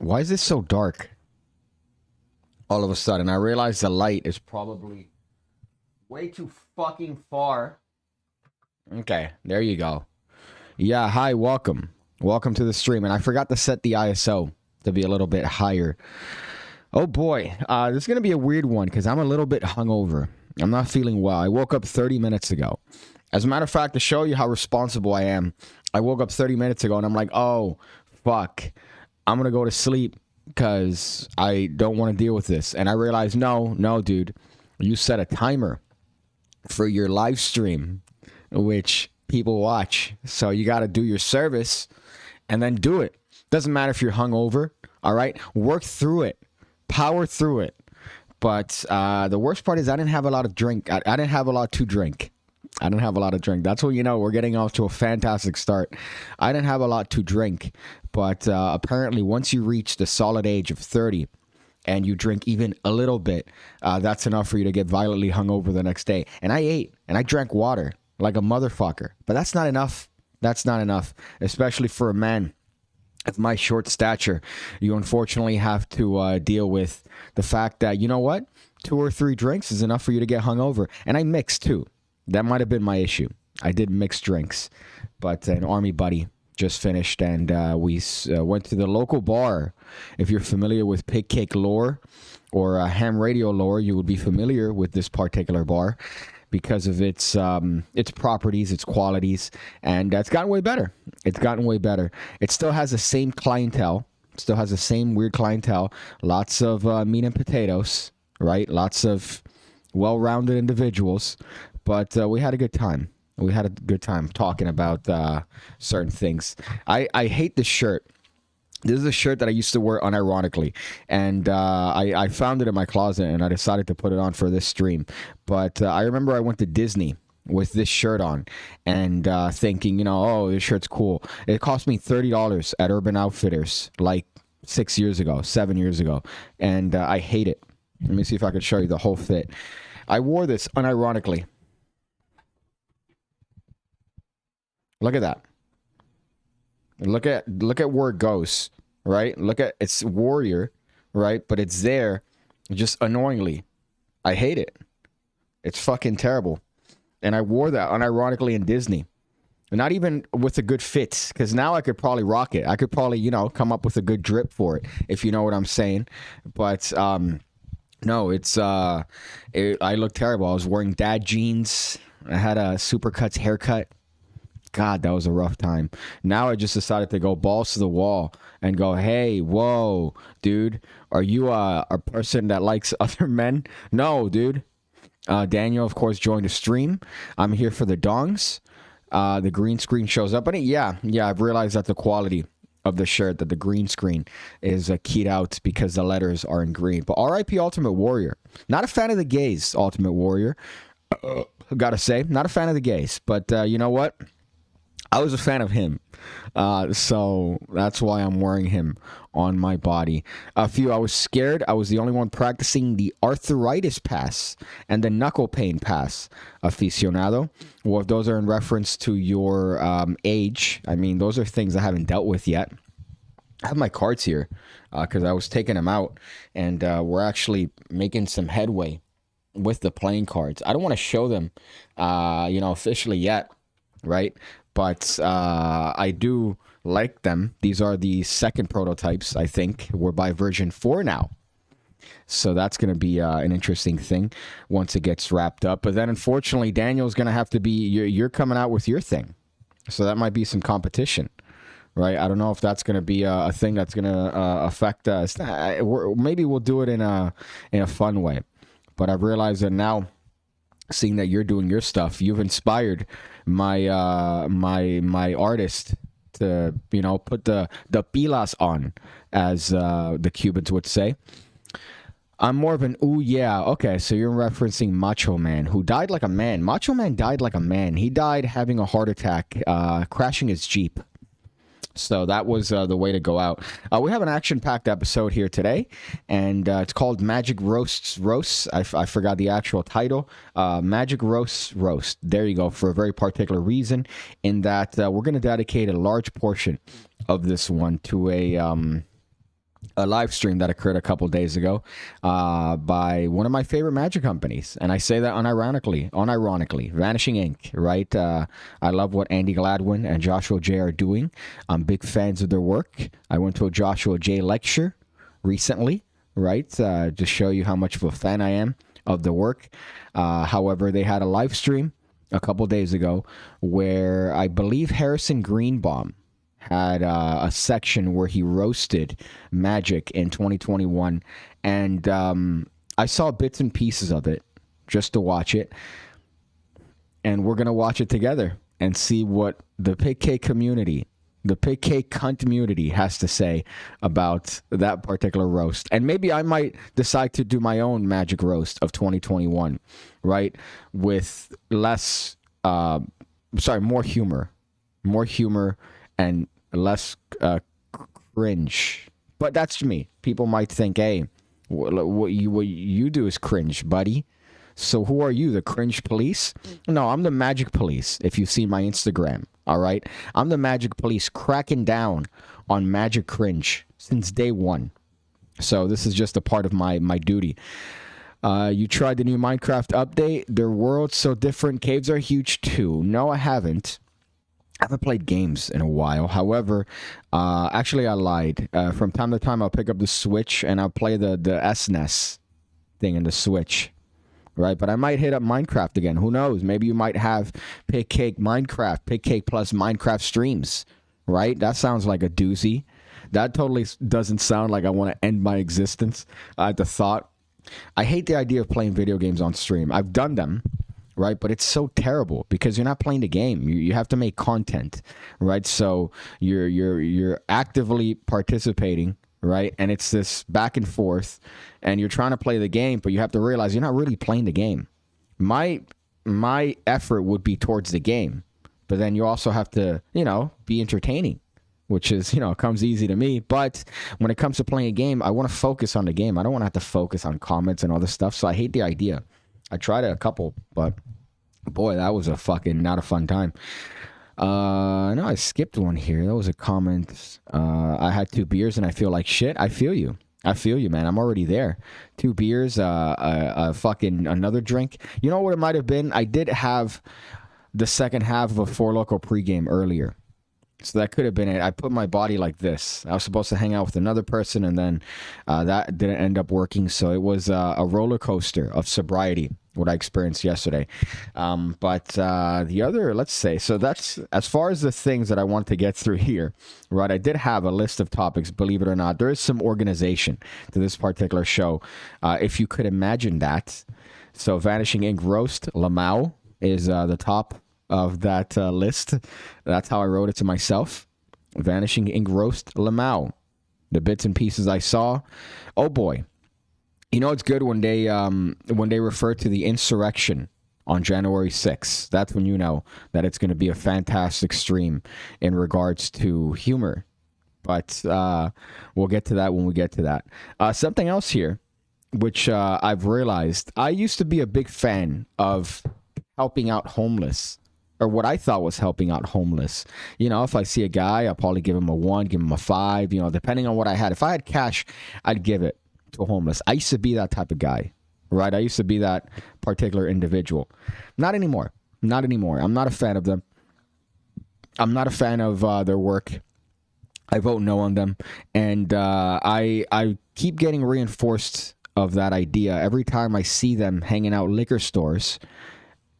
Why is this so dark? All of a sudden, I realize the light is probably way too fucking far. Okay, there you go. Yeah, hi, welcome. Welcome to the stream. And I forgot to set the ISO to be a little bit higher. Oh boy, this is going to be a weird one because I'm a little bit hungover. I'm not feeling well. I woke up 30 minutes ago. As a matter of fact, to show you how responsible I am, I woke up 30 minutes ago and I'm like, oh, fuck. I'm going to go to sleep because I don't want to deal with this. And I realized, no, dude. You set a timer for your live stream, which people watch. So you got to do your service and then do it. Doesn't matter if you're hungover, all right? Work through it. Power through it. But the worst part is I didn't have a lot of drink. I didn't have a lot to drink. I didn't have a lot of drink. That's when you know we're getting off to a fantastic start. I didn't have a lot to drink. But apparently once you reach the solid age of 30 and you drink even a little bit, that's enough for you to get violently hungover the next day. And I ate and I drank water like a motherfucker. But that's not enough. That's not enough, especially for a man of my short stature. You unfortunately have to deal with the fact that, you know what? 2 or 3 drinks is enough for you to get hungover. And I mixed too. That might have been my issue. I did mix drinks. But an army buddy just finished and we went to the local bar. If you're familiar with PigCake Lore or Ham Radio Lore, you would be familiar with this particular bar because of its properties, its qualities, and it's gotten way better. It's gotten way better. It still has the same clientele, still has the same weird clientele, lots of meat and potatoes, right? Lots of well-rounded individuals, but we had a good time. We had a good time talking about certain things. I hate this shirt. This is a shirt that I used to wear unironically, and I found it in my closet, and I decided to put it on for this stream. But I remember I went to Disney with this shirt on, and thinking, you know, oh, this shirt's cool. It cost me $30 at Urban Outfitters, like 6 years ago, 7 years ago, and I hate it. Let me see if I can show you the whole fit. I wore this unironically. Look at that. Look at where it goes, right? Look at it's warrior, right? But it's there just annoyingly. I hate it. It's fucking terrible. And I wore that unironically in Disney. Not even with a good fit, because now I could probably rock it. I could probably, you know, come up with a good drip for it, if you know what I'm saying. But no, I look terrible. I was wearing dad jeans. I had a Supercuts haircut. God, that was a rough time. Now I just decided to go balls to the wall and go, hey, whoa, dude, are you a person that likes other men? No, dude. Daniel, of course, joined the stream. I'm here for the dongs. The green screen shows up. And yeah, I've realized that the quality of the shirt, that the green screen is keyed out because the letters are in green. But RIP Ultimate Warrior. Not a fan of the gays, Ultimate Warrior. Gotta say, not a fan of the gays. But you know what? I was a fan of him, so that's why I'm wearing him on my body. I was scared. I was the only one practicing the arthritis pass and the knuckle pain pass, aficionado. Well, if those are in reference to your age, I mean, those are things I haven't dealt with yet. I have my cards here because I was taking them out, and we're actually making some headway with the playing cards. I don't want to show them, officially yet, right? But I do like them. These are the second prototypes, I think. We're by version 4 now. So that's going to be an interesting thing once it gets wrapped up. But then, unfortunately, Daniel's going to have to be... You're coming out with your thing. So that might be some competition, right? I don't know if that's going to be a thing that's going to affect us. Maybe we'll do it in a fun way. But I've realized that now, seeing that you're doing your stuff, you've inspired my artist to, you know, put the pilas on, as the Cubans would say. I'm more of an ooh yeah. Okay, so you're referencing Macho Man, who died like a man. Macho Man died like a man. He died having a heart attack, crashing his Jeep. So that was the way to go out. We have an action-packed episode here today, and it's called Magic Roasts Roasts. I forgot the actual title. Magic Roasts Roast. There you go, for a very particular reason, in that we're going to dedicate a large portion of this one to a live stream that occurred a couple days ago by one of my favorite magic companies. And I say that unironically, Vanishing Ink, right? I love what Andy Gladwin and Joshua J are doing. I'm big fans of their work. I went to a Joshua J lecture recently, right? To show you how much of a fan I am of the work. However, they had a live stream a couple days ago where I believe Harrison Greenbaum had a section where he roasted Magic in 2021, and I saw bits and pieces of it just to watch it, and we're gonna watch it together and see what the PigCake community, the PigCake community, has to say about that particular roast. And maybe I might decide to do my own Magic roast of 2021, right, with more humor, and less cringe. But that's me. People might think, hey, what you do is cringe, buddy. So who are you, the cringe police? No, I'm the magic police, if you see my Instagram, all right? I'm the magic police cracking down on magic cringe since day one. So this is just a part of my duty. You tried the new Minecraft update. Their world's so different. Caves are huge too. No, I haven't. I haven't played games in a while. However, actually I lied. From time to time I'll pick up the Switch and I'll play the SNES thing in the Switch. Right? But I might hit up Minecraft again. Who knows? Maybe you might have PigCake Minecraft, PigCake plus Minecraft streams. Right? That sounds like a doozy. That totally doesn't sound like I want to end my existence at the thought. I hate the idea of playing video games on stream. I've done them. Right, but it's so terrible because you're not playing the game. You have to make content, right? So you're actively participating, right? And it's this back and forth, and you're trying to play the game, but you have to realize you're not really playing the game. My effort would be towards the game, but then you also have to, be entertaining, which is, comes easy to me. But when it comes to playing a game, I want to focus on the game. I don't want to have to focus on comments and all this stuff. So I hate the idea. I tried it a couple, but boy, that was not a fun time. No, I skipped one here. That was a comment. I had 2 beers and I feel like shit. I feel you, man. I'm already there. 2 beers, another drink. You know what it might have been? I did have the second half of a Four Loko pregame earlier. So that could have been it. I put my body like this. I was supposed to hang out with another person, and then that didn't end up working. So it was a roller coaster of sobriety, what I experienced yesterday. But the other, let's say, so that's as far as the things that I want to get through here, right? I did have a list of topics, believe it or not. There is some organization to this particular show, if you could imagine that. So Vanishing Ink Roast, Lamau is the top of that list. That's how I wrote it to myself. Vanishing Ink Roast, Lamau. The bits and pieces I saw. Oh boy. It's good when they refer to the insurrection on January 6th. That's when you know that it's going to be a fantastic stream in regards to humor. But we'll get to that when we get to that. Something else here, which I've realized. I used to be a big fan of helping out homeless, or what I thought was helping out homeless. If I see a guy, I'll probably give him a 1, give him a 5, depending on what I had. If I had cash, I'd give it to a homeless. I used to be that type of guy, right? I used to be that particular individual. Not anymore. I'm not a fan of them. I'm not a fan of their work. I vote no on them. And I keep getting reinforced of that idea every time I see them hanging out liquor stores.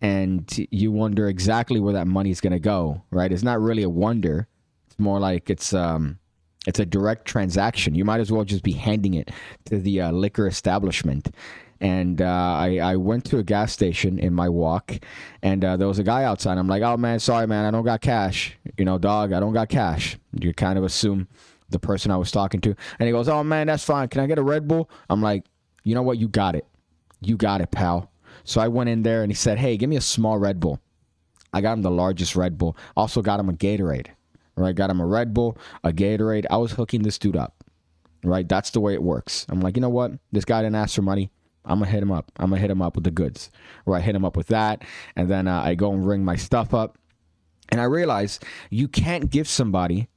And you wonder exactly where that money is going to go, right? It's not really a wonder. It's more like it's a direct transaction. You might as well just be handing it to the liquor establishment. And I went to a gas station in my walk, and there was a guy outside. I'm like, oh, man, sorry, man, I don't got cash. Dog, I don't got cash. You kind of assume the person I was talking to. And he goes, oh, man, that's fine. Can I get a Red Bull? I'm like, you know what? You got it. You got it, pal. So I went in there and he said, hey, give me a small Red Bull. I got him the largest Red Bull. Also got him a Gatorade. Right? Got him a Red Bull, a Gatorade. I was hooking this dude up. Right? That's the way it works. I'm like, you know what? This guy didn't ask for money. I'm going to hit him up. I'm going to hit him up with the goods. Right? Hit him up with that. And then I go and ring my stuff up. And I realize you can't give somebody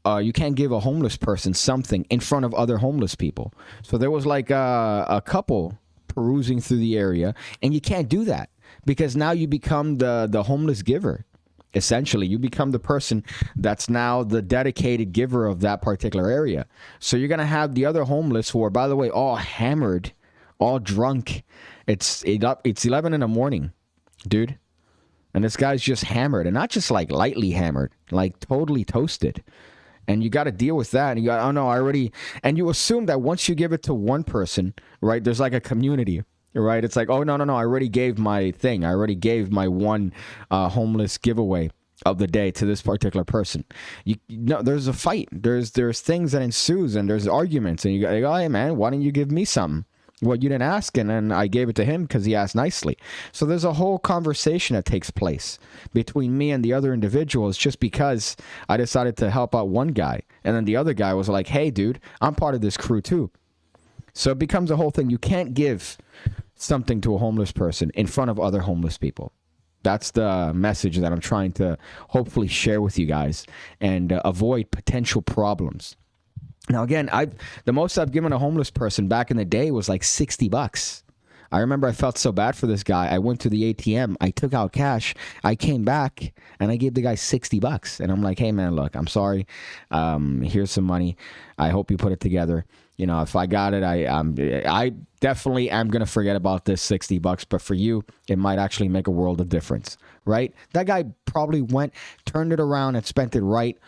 you can't give a homeless person something in front of other homeless people. So there was like a couple perusing through the area, and you can't do that because now you become the homeless giver. Essentially, you become the person that's now the dedicated giver of that particular area. So you're going to have the other homeless who are, by the way, all hammered, all drunk. It's 11 in the morning, dude. And this guy's just hammered, and not just like lightly hammered, like totally toasted. And you got to deal with that. And you got, oh no, I already, and you assume that once you give it to one person, right, there's like a community. Right, it's like, oh no, I already gave my thing. I already gave my one homeless giveaway of the day to this particular person. No, there's a fight. There's things that ensues, and there's arguments, and you go, hey man, why didn't you give me something? Well, you didn't ask, and then I gave it to him because he asked nicely. So there's a whole conversation that takes place between me and the other individuals just because I decided to help out one guy, and then the other guy was like, hey dude, I'm part of this crew too. So it becomes a whole thing. You can't give something to a homeless person in front of other homeless people. That's the message that I'm trying to hopefully share with you guys and avoid potential problems. Now, again, the most I've given a homeless person back in the day was like $60. I remember I felt so bad for this guy. I went to the ATM. I took out cash. I came back and I gave the guy $60. And I'm like, hey, man, look, I'm sorry. Here's some money. I hope you put it together. You know, if I got it, I definitely am going to forget about this $60. But for you, it might actually make a world of difference, right? That guy probably turned it around and spent it right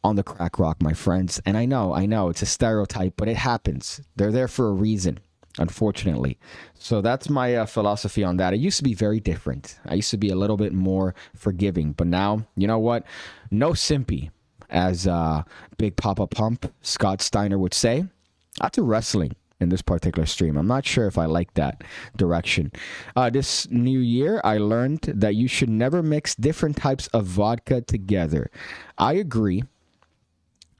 on the crack rock, my friends. And I know it's a stereotype, but it happens. They're there for a reason, unfortunately. So that's my philosophy on that. It used to be very different. I used to be a little bit more forgiving. But now, you know what? No simpy, as Big Papa Pump, Scott Steiner would say. Not to wrestling in this particular stream. I'm not sure if I like that direction. This new year, I learned that you should never mix different types of vodka together. I agree.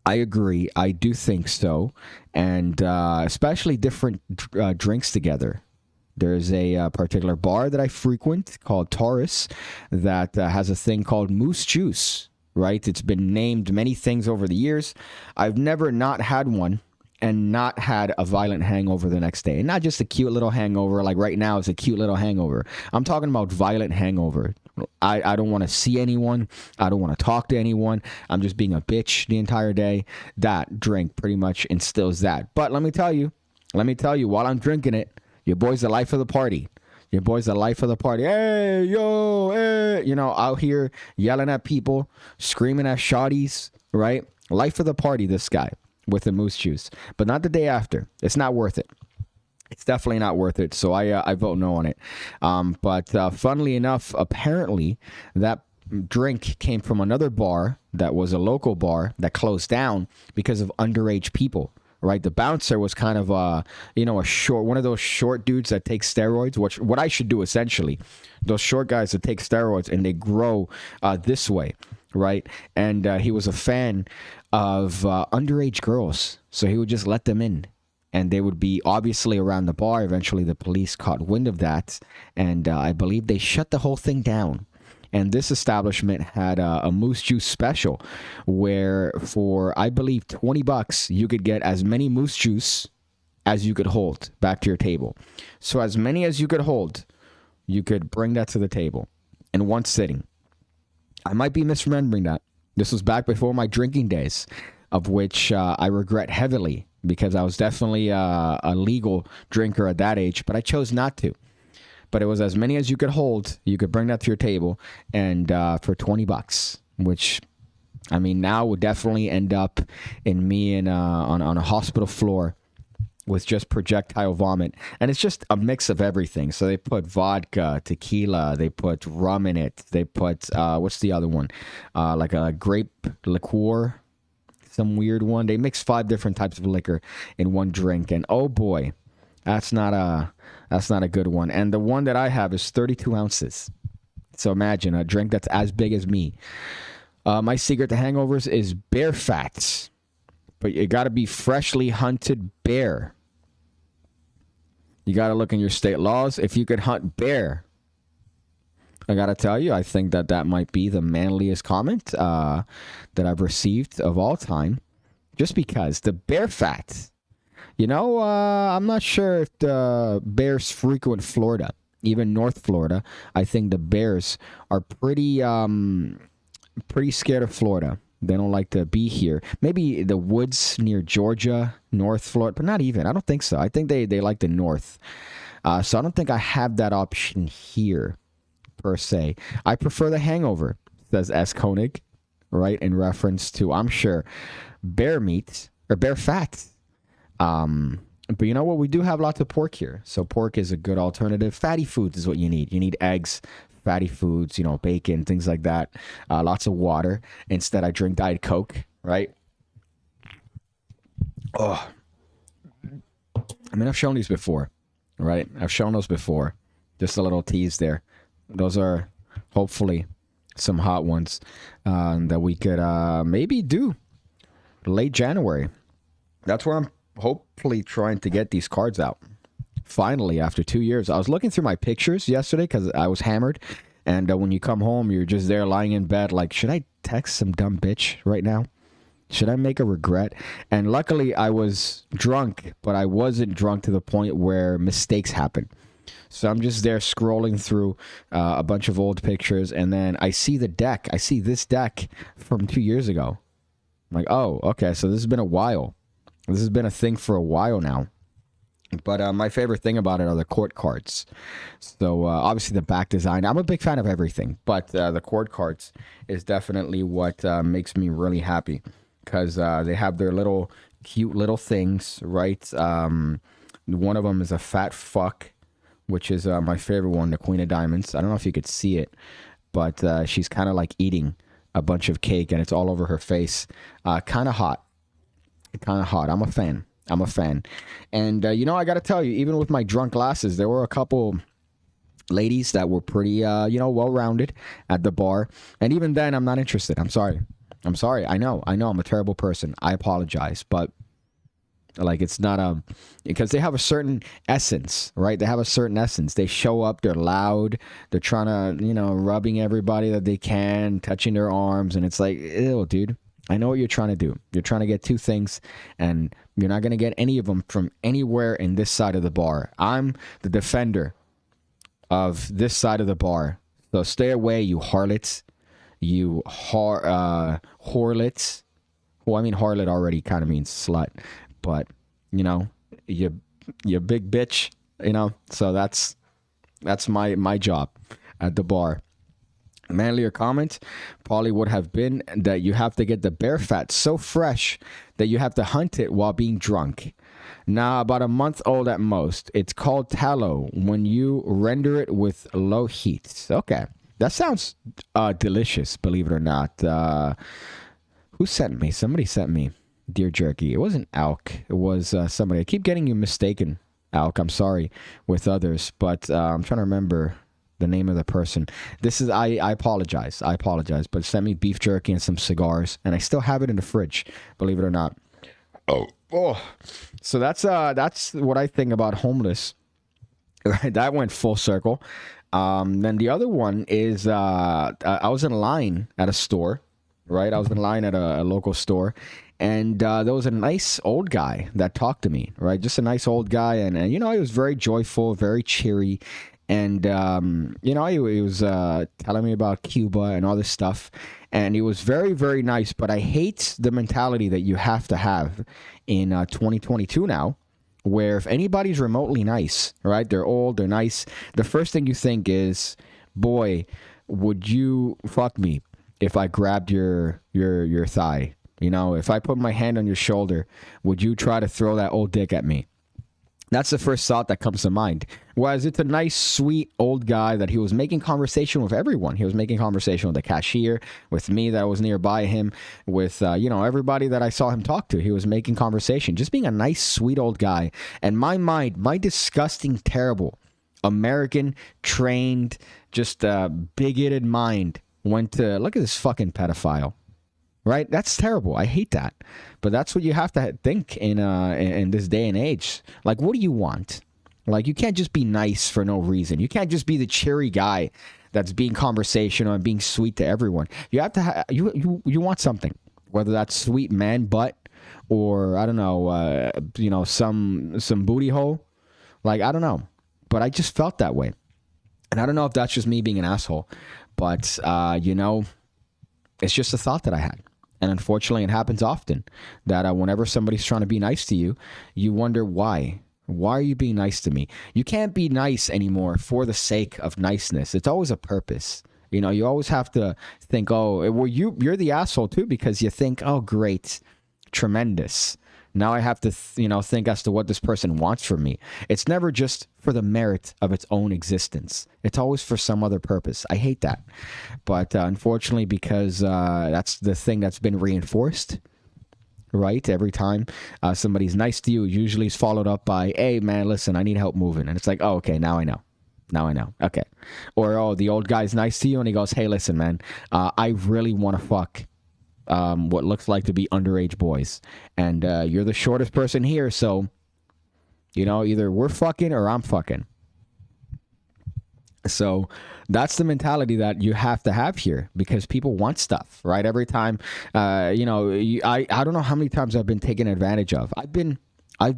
I do think so. And especially different drinks together. There's a particular bar that I frequent called Taurus that has a thing called Moose Juice, right? It's been named many things over the years. I've never not had one and not had a violent hangover the next day. And not just a cute little hangover, like right now it's a cute little hangover. I'm talking about violent hangover. I don't want to see anyone. I don't want to talk to anyone. I'm just being a bitch the entire day. That drink pretty much instills that. But let me tell you, while I'm drinking it, your boy's the life of the party. Your boy's the life of the party. Hey, yo, hey. You know, out here yelling at people, screaming at shawties, right? Life of the party, this guy. With the moose juice, but not the day after. It's not worth it. It's definitely not worth it. So I vote no on it. But funnily enough, apparently that drink came from another bar that was a local bar that closed down because of underage people. Right, the bouncer was kind of one of those short dudes that take steroids. What I should do essentially, those short guys that take steroids and they grow this way, right? And he was a fan of underage girls, so he would just let them in, and they would be obviously around the bar. Eventually, the police caught wind of that, and I believe they shut the whole thing down. And this establishment had a moose juice special where for, I believe, $20, you could get as many moose juice as you could hold back to your table. So as many as you could hold, you could bring that to the table in one sitting. I might be misremembering that. This was back before my drinking days, of which I regret heavily because I was definitely a legal drinker at that age, but I chose not to. But it was as many as you could hold. You could bring that to your table, and for $20, which, I mean, now would definitely end up in me on a hospital floor with just projectile vomit. And it's just a mix of everything. So they put vodka, tequila, they put rum in it. They put, what's the other one? Like a grape liqueur, some weird one. They mix 5 different types of liquor in one drink. And oh boy, that's not a good one. And the one that I have is 32 ounces. So imagine a drink that's as big as me. My secret to hangovers is bear fats. But you got to be freshly hunted bear. You got to look in your state laws. If you could hunt bear, I gotta tell you, I think that might be the manliest comment that I've received of all time. Just because the bear fat, I'm not sure if the bears frequent Florida, even North Florida. I think the bears are pretty scared of Florida. They don't like to be here. Maybe the woods near Georgia, North Florida, but not even. I don't think so. I think they like the North. So I don't think I have that option here, per se. I prefer the hangover, says S. Koenig, right? In reference to, I'm sure, bear meat or bear fat. But you know what? We do have lots of pork here. So pork is a good alternative. Fatty foods is what you need. You need eggs, fatty foods, bacon, things like that. Lots of water. Instead, I drink Diet Coke, right? Oh, I mean, I've shown these before, right? I've shown those before. Just a little tease there. Those are hopefully some hot ones that we could maybe do late January. That's where I'm hopefully trying to get these cards out. Finally, after 2 years. I was looking through my pictures yesterday because I was hammered. And when you come home, you're just there lying in bed like, should I text some dumb bitch right now? Should I make a regret? And luckily, I was drunk, but I wasn't drunk to the point where mistakes happen. So I'm just there scrolling through a bunch of old pictures, and then I see the deck. I see this deck from 2 years ago. I'm like, oh, okay, so this has been a while. This has been a thing for a while now. But my favorite thing about it are the court cards. So obviously the back design. I'm a big fan of everything, but the court cards is definitely what makes me really happy. Because they have their little cute little things, right? One of them is a fat fuck, which is my favorite one, the Queen of Diamonds. I don't know if you could see it, but she's kind of like eating a bunch of cake, and it's all over her face. Kind of hot. Kind of hot. I'm a fan. And, I got to tell you, even with my drunk glasses, there were a couple ladies that were pretty, well-rounded at the bar. And even then, I'm not interested. I'm sorry. I know I'm a terrible person. I apologize. But like, it's not because they have a certain essence, right? They have a certain essence. They show up, they're loud, they're trying to, rubbing everybody that they can, touching their arms. And it's like, ew, dude, I know what you're trying to do. You're trying to get two things, and you're not going to get any of them from anywhere in this side of the bar. I'm the defender of this side of the bar. So stay away, you harlots. You whorelets. Well, I mean, harlot already kind of means slut, but you big bitch, So that's my job at the bar. Manlier comment probably would have been that you have to get the bear fat so fresh that you have to hunt it while being drunk. Now, about a month old at most. It's called tallow when you render it with low heat. Okay. That sounds delicious, believe it or not. Who sent me? Somebody sent me deer jerky. It wasn't Alk. It was somebody. I keep getting you mistaken, Alk. I'm sorry with others, but I'm trying to remember the name of the person. This is, I apologize. But sent me beef jerky and some cigars, and I still have it in the fridge, believe it or not. Oh. So that's what I think about homeless. Right, that went full circle. Then the other one is I was in line at a store, right? I was in line at a local store, and there was a nice old guy that talked to me, right? Just a nice old guy, and he was very joyful, very cheery, and he was telling me about Cuba and all this stuff, and he was very, very nice. But I hate the mentality that you have to have in 2022 now, where if anybody's remotely nice, right, they're old, they're nice, the first thing you think is, boy, would you fuck me if I grabbed your thigh? If I put my hand on your shoulder, would you try to throw that old dick at me? That's the first thought that comes to mind. Whereas it's a nice, sweet old guy that he was making conversation with everyone. He was making conversation with the cashier, with me that was nearby him, with, everybody that I saw him talk to. He was making conversation, just being a nice, sweet old guy. And my mind, my disgusting, terrible, American, trained, just bigoted mind went to, look at this fucking pedophile. Right? That's terrible. I hate that. But that's what you have to think in this day and age. Like, what do you want? Like, you can't just be nice for no reason. You can't just be the cheery guy that's being conversational and being sweet to everyone. You have to you want something, whether that's sweet man butt or I don't know, some booty hole. Like, I don't know, but I just felt that way. And I don't know if that's just me being an asshole, but, it's just a thought that I had. And unfortunately, it happens often that whenever somebody's trying to be nice to you, you wonder why. Why are you being nice to me? You can't be nice anymore for the sake of niceness. It's always a purpose. You always have to think, oh, well, you're the asshole too, because you think, oh, great, tremendous. Now I have to, think as to what this person wants from me. It's never just for the merit of its own existence. It's always for some other purpose. I hate that. But unfortunately, because that's the thing that's been reinforced, right? Every time somebody's nice to you, usually is followed up by, hey, man, listen, I need help moving. And it's like, oh, okay, now I know. Okay. Or, oh, the old guy's nice to you, and he goes, hey, listen, man, I really want to fuck what looks like to be underage boys, and you're the shortest person here, so either we're fucking or I'm fucking. So that's the mentality that you have to have here, because people want stuff, right? Every time, I don't know how many times I've been taken advantage of. I've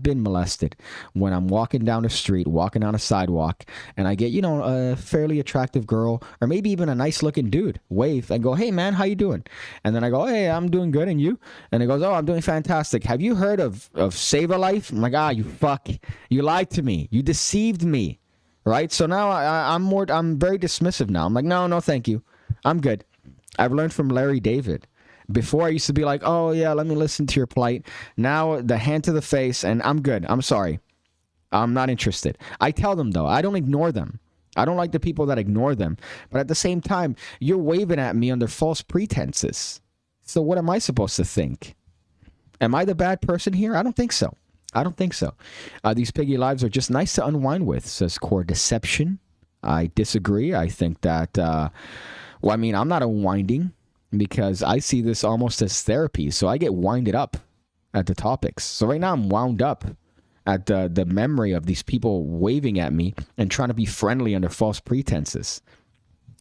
been molested when I'm walking down the street, walking down a sidewalk, and I get, a fairly attractive girl, or maybe even a nice looking dude, wave and go, hey man, how you doing? And then I go, hey, I'm doing good, and you? And he goes, oh, I'm doing fantastic. Have you heard of Save a Life? I'm like, you fuck. You lied to me. You deceived me. Right? So now I'm very dismissive now. I'm like, no, thank you. I'm good. I've learned from Larry David. Before I used to be like, oh yeah, let me listen to your plight. Now the hand to the face, and I'm good. I'm sorry. I'm not interested. I tell them though, I don't ignore them. I don't like the people that ignore them. But at the same time, you're waving at me under false pretenses. So what am I supposed to think? Am I the bad person here? I don't think so. These piggy lives are just nice to unwind with, says Core Deception. I disagree. I think that, I'm not unwinding, because I see this almost as therapy. So I get winded up at the topics. So right now I'm wound up at the memory of these people waving at me and trying to be friendly under false pretenses.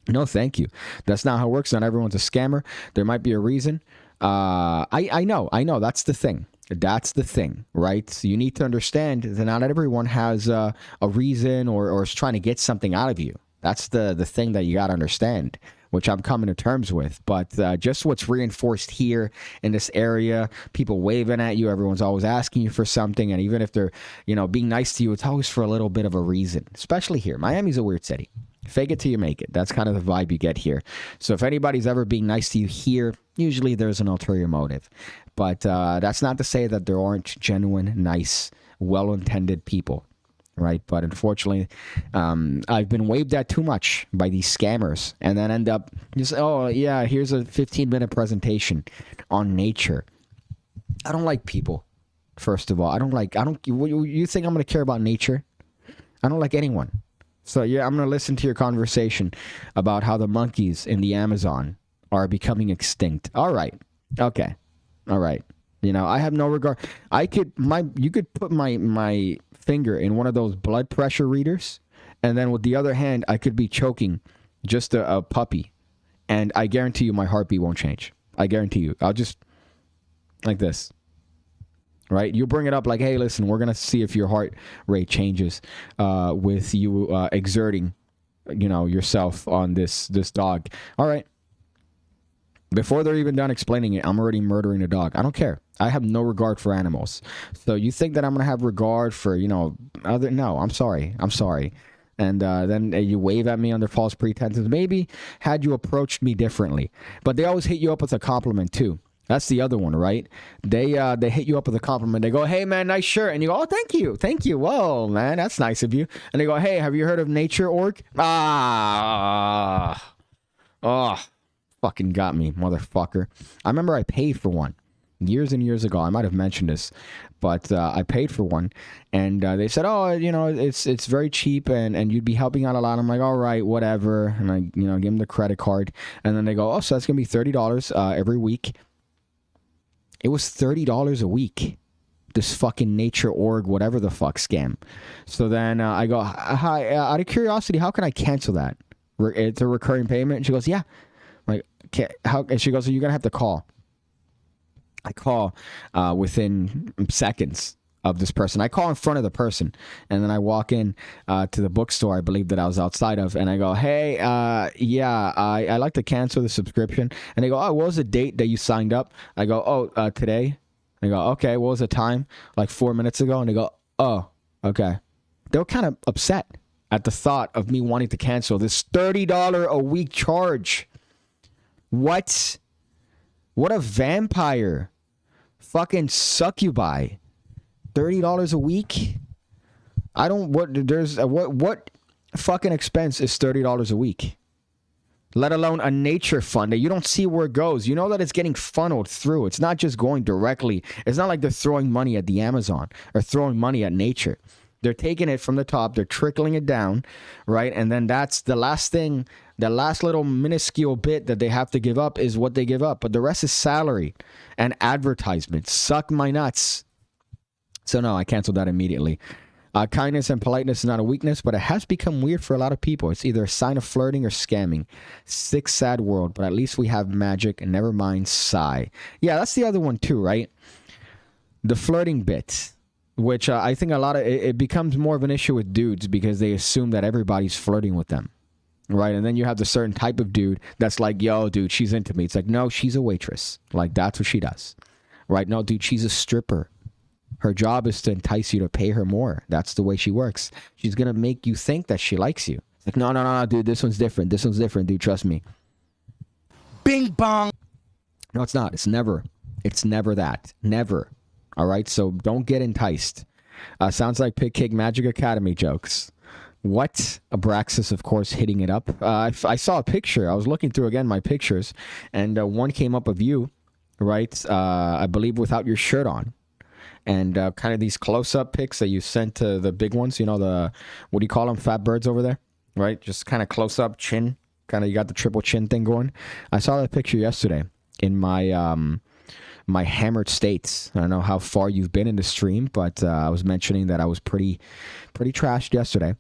No, thank you. That's not how it works. Not everyone's a scammer. There might be a reason. I know. That's the thing. Right? So you need to understand that not everyone has a reason or is trying to get something out of you. That's the thing that you got to understand, which I'm coming to terms with. But just what's reinforced here in this area, people waving at you, everyone's always asking you for something. And even if they're, being nice to you, it's always for a little bit of a reason, especially here. Miami's a weird city. Fake it till you make it. That's kind of the vibe you get here. So if anybody's ever being nice to you here, usually there's an ulterior motive. But that's not to say that there aren't genuine, nice, well-intended people. Right. But unfortunately, I've been waved at too much by these scammers, and then end up just, oh, yeah, here's a 15-minute presentation on nature. I don't like people. First of all, you think I'm going to care about nature? I don't like anyone. So, yeah, I'm going to listen to your conversation about how the monkeys in the Amazon are becoming extinct. All right. Okay. All right. I have no regard. You could put my finger in one of those blood pressure readers, and then with the other hand, I could be choking just a puppy, and I guarantee you my heartbeat won't change. I guarantee you. I'll just like this. Right? You bring it up like, hey, listen, we're going to see if your heart rate changes with you exerting, yourself on this dog. All right. Before they're even done explaining it, I'm already murdering a dog. I don't care. I have no regard for animals. So you think that I'm going to have regard for, no, I'm sorry. And then you wave at me under false pretenses. Maybe had you approached me differently. But they always hit you up with a compliment too. That's the other one, right? They hit you up with a compliment. They go, hey, man, nice shirt. And you go, oh, thank you. Whoa, man, that's nice of you. And they go, hey, have you heard of nature.org? Fucking got me, motherfucker. I remember I paid for one years and years ago. I might have mentioned this, but I paid for one, and they said, oh, it's very cheap, and you'd be helping out a lot. I'm like, all right, whatever. And I, give them the credit card, and then they go, oh, so that's going to be $30 every week. It was $30 a week. This fucking nature.org, whatever the fuck scam. So then I go, hi, out of curiosity, how can I cancel that? It's a recurring payment. And she goes, yeah. I'm like, how? And she goes, so you're gonna have to call. I call within seconds of this person. I call in front of the person, and then I walk in to the bookstore I believe that I was outside of, and I go, hey, yeah, I like to cancel the subscription. And they go, oh, what was the date that you signed up? I go, oh, today. I go, okay, what was the time? Like 4 minutes ago. And they go, oh, okay. They were kind of upset at the thought of me wanting to cancel this $30 a week charge. What a vampire. Fucking succubi. $30 a week? I don't, what fucking expense is $30 a week? Let alone a nature fund that you don't see where it goes. You know that it's getting funneled through. It's not just going directly. It's not like they're throwing money at the Amazon or throwing money at nature. They're taking it from the top. They're trickling it down, right? And then that's the last thing, the last little minuscule bit that they have to give up is what they give up. But the rest is salary and advertisement. Suck my nuts. So no, I canceled that immediately. Kindness and politeness is not a weakness, but it has become weird for a lot of people. It's either a sign of flirting or scamming. Sick, sad world, but at least we have magic and never mind sigh. Yeah, that's the other one too, right? The flirting bit, which I think a lot of it becomes more of an issue with dudes because they assume that everybody's flirting with them, right? And then you have the certain type of dude that's like, yo, dude, she's into me. It's like, no, she's a waitress. Like, that's what she does, right? No, dude, she's a stripper. Her job is to entice you to pay her more. That's the way she works. She's going to make you think that she likes you. It's like, no, dude, this one's different. This one's different, dude. Trust me. Bing bong. No, it's not. It's never that. Never. All right? So don't get enticed. Sounds like PigCake Magic Academy jokes. What? Abraxas, of course, hitting it up. I saw a picture. I was looking through, again, my pictures, and one came up of you, right? I believe without your shirt on. And kind of these close-up pics that you sent to the big ones, you know, the, what do you call them, fat birds over there, right? Just kind of close-up chin, kind of you got the triple chin thing going. I saw that picture yesterday in my my hammered states. I don't know how far you've been in the stream, but I was mentioning that I was pretty trashed yesterday.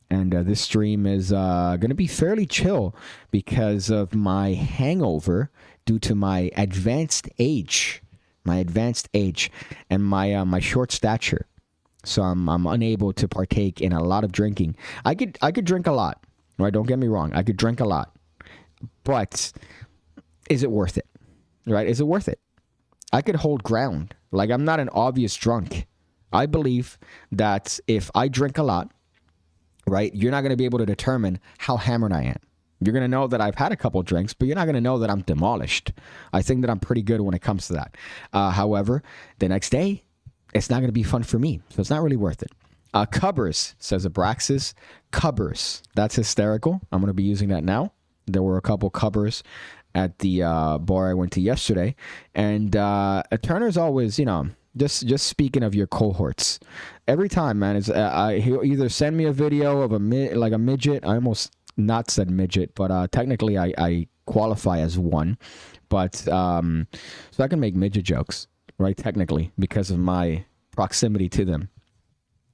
And this stream is going to be fairly chill because of my hangover due to my advanced age. And my short stature, so I'm unable to partake in a lot of drinking. I could drink a lot, right? Don't get me wrong, I could drink a lot, but is it worth it, right? Is it worth it? I could hold ground. Like, I'm not an obvious drunk. I believe that if I drink a lot, right, you're not going to be able to determine how hammered I am. You're going to know that I've had a couple drinks, but you're not going to know that I'm demolished. I think that I'm pretty good when it comes to that. However, the next day, it's not going to be fun for me. So it's not really worth it. Cubbers, says Abraxas. Cubbers. That's hysterical. I'm going to be using that now. There were a couple cubbers at the bar I went to yesterday. And Turner's always, you know, just speaking of your cohorts. Every time, man, he'll either send me a video of a midget. I almost not said midget, but technically I qualify as one, but so I can make midget jokes, right? Technically, because of my proximity to them.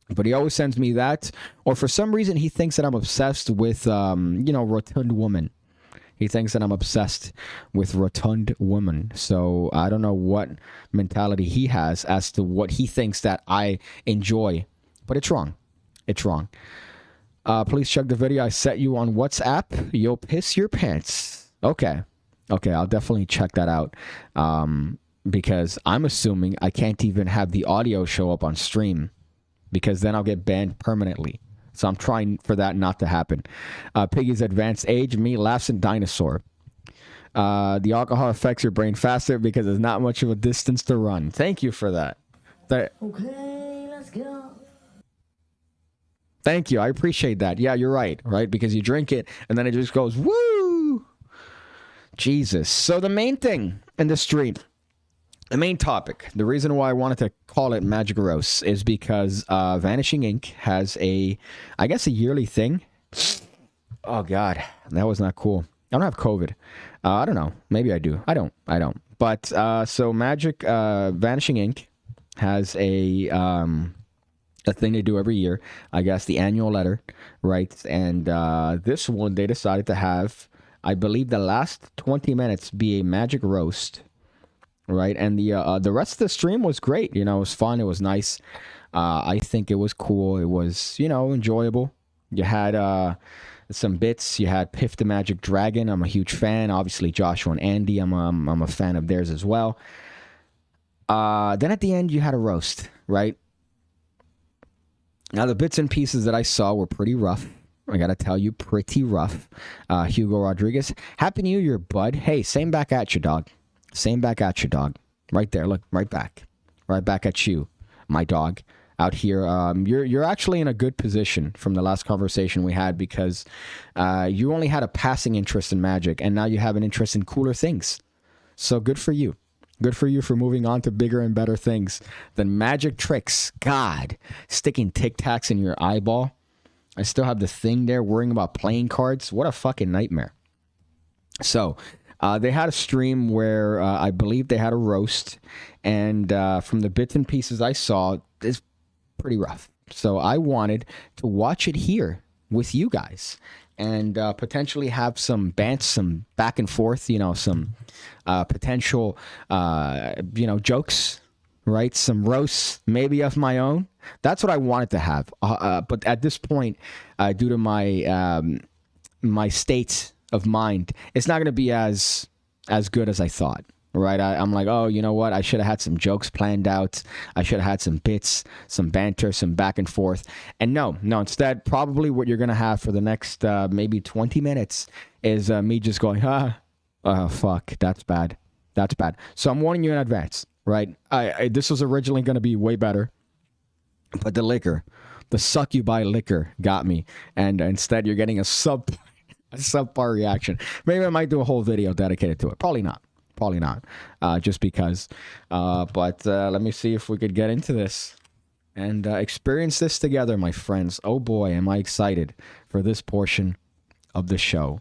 But he always sends me that, or for some reason he thinks that I'm obsessed with rotund woman. He thinks that I'm obsessed with rotund women. So I don't know what mentality he has as to what he thinks that I enjoy, but it's wrong. It's wrong. Please check the video I sent you on WhatsApp. You'll piss your pants. Okay, I'll definitely check that out. Because I'm assuming I can't even have the audio show up on stream, because then I'll get banned permanently. So I'm trying for that not to happen. Piggy's advanced age, me laughs and dinosaur. The alcohol affects your brain faster because there's not much of a distance to run. Thank you for that. Okay, let's go. Thank you. I appreciate that. Yeah, you're right, because you drink it and then it just goes, woo! Jesus. So the main thing in the stream, the main topic, the reason why I wanted to call it Magic Roast is because Vanishing Ink has a yearly thing. Oh, God. That was not cool. I don't have COVID. I don't know. Maybe I do. I don't. But so Vanishing Ink has a a thing they do every year, I guess, the annual letter, right? And this one, they decided to have, I believe, the last 20 minutes be a magic roast, right? And the rest of the stream was great. You know, it was fun. It was nice. I think it was cool. It was, you know, enjoyable. You had some bits. You had Piff the Magic Dragon. I'm a huge fan. Obviously, Joshua and Andy. I'm a fan of theirs as well. Then at the end, you had a roast, right? Now, the bits and pieces that I saw were pretty rough. I got to tell you, pretty rough. Hugo Rodriguez, Happy New Year, bud. Hey, same back at you, dog. Same back at you, dog. Right there, look, right back. Right back at you, my dog. Out here, you're actually in a good position from the last conversation we had, because you only had a passing interest in Magic, and now you have an interest in cooler things. So good for you. Good for you for moving on to bigger and better things than magic tricks. God, sticking Tic Tacs in your eyeball. I still have the thing there worrying about playing cards. What a fucking nightmare. So they had a stream where I believe they had a roast. And from the bits and pieces I saw, it's pretty rough. So I wanted to watch it here with you guys. And potentially have some back and forth, you know, some potential, you know, jokes, right? Some roasts, maybe of my own. That's what I wanted to have. But at this point, due to my my state of mind, it's not going to be as good as I thought. Right, I'm like, oh, you know what? I should have had some jokes planned out. I should have had some bits, some banter, some back and forth. And no. Instead, probably what you're gonna have for the next maybe 20 minutes is me just going, oh fuck, that's bad. So I'm warning you in advance, right? This was originally gonna be way better, but the succubus liquor got me, and instead you're getting a subpar reaction. Maybe I might do a whole video dedicated to it. Probably not, just because. But let me see if we could get into this and experience this together, my friends. Oh boy, am I excited for this portion of the show.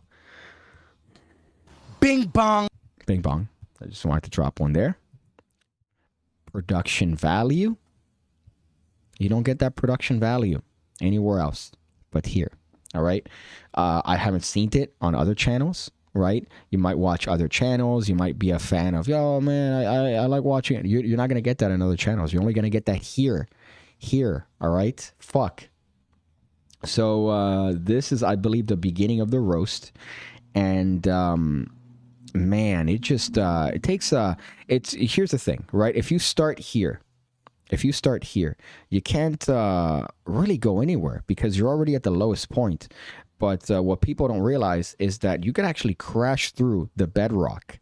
Bing bong. Bing bong. I just wanted to drop one there. Production value. You don't get that production value anywhere else but here. All right. I haven't seen it on other channels. Right? You might watch other channels. You might be a fan of, yo, man, I like watching it. You're not going to get that in other channels. You're only going to get that here. All right? Fuck. So this is, I believe, the beginning of the roast. And, man, it just, it takes, here's the thing, right? If you start here, you can't really go anywhere because you're already at the lowest point. But what people don't realize is that you can actually crash through the bedrock,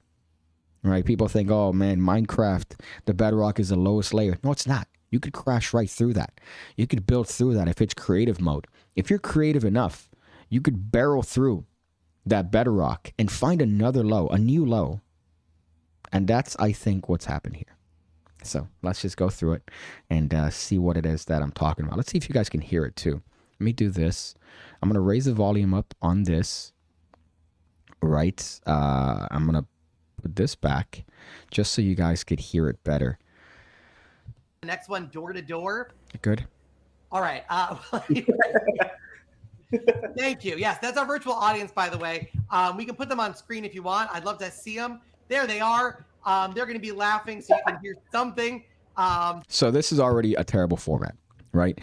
right? People think, oh, man, Minecraft, the bedrock is the lowest layer. No, it's not. You could crash right through that. You could build through that if it's creative mode. If you're creative enough, you could barrel through that bedrock and find another low, a new low. And that's, I think, what's happened here. So let's just go through it and see what it is that I'm talking about. Let's see if you guys can hear it, too. Let me do this. I'm going to raise the volume up on this, right? I'm going to put this back just so you guys could hear it better. The next one, door to door. Good. All right. Thank you. Yes, that's our virtual audience, by the way. We can put them on screen if you want. I'd love to see them. There they are. They're going to be laughing so you can hear something. So this is already a terrible format. Right.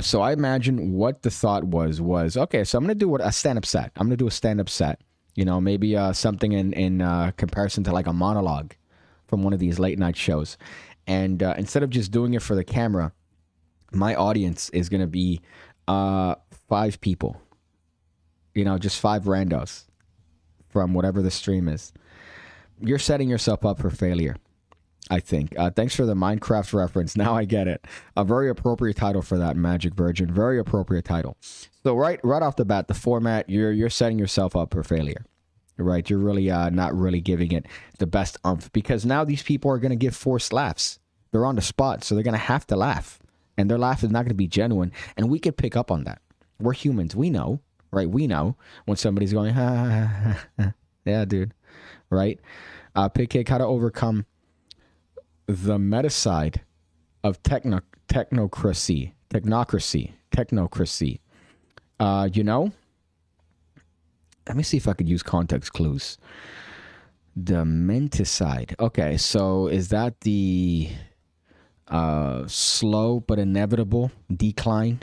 So I imagine what the thought was, okay, so I'm going to do a stand-up set. I'm going to do a stand-up set, you know, maybe something in comparison to like a monologue from one of these late night shows. And instead of just doing it for the camera, my audience is going to be 5 people, you know, just 5 randos from whatever the stream is. You're setting yourself up for failure. I think. Thanks for the Minecraft reference. Now I get it. A very appropriate title for that, Magic Virgin. Very appropriate title. So right off the bat, the format, you're setting yourself up for failure. Right? You're really not really giving it the best umph, because now these people are going to give forced laughs. They're on the spot, so they're going to have to laugh. And their laugh is not going to be genuine. And we can pick up on that. We're humans. We know. Right? We know when somebody's going, ha, ha, ha, ha. Yeah, dude. Right? PigCake, how to overcome the meta side of technocracy. Technocracy. You know, let me see if I could use context clues. The menticide. Okay, so is that the slow but inevitable decline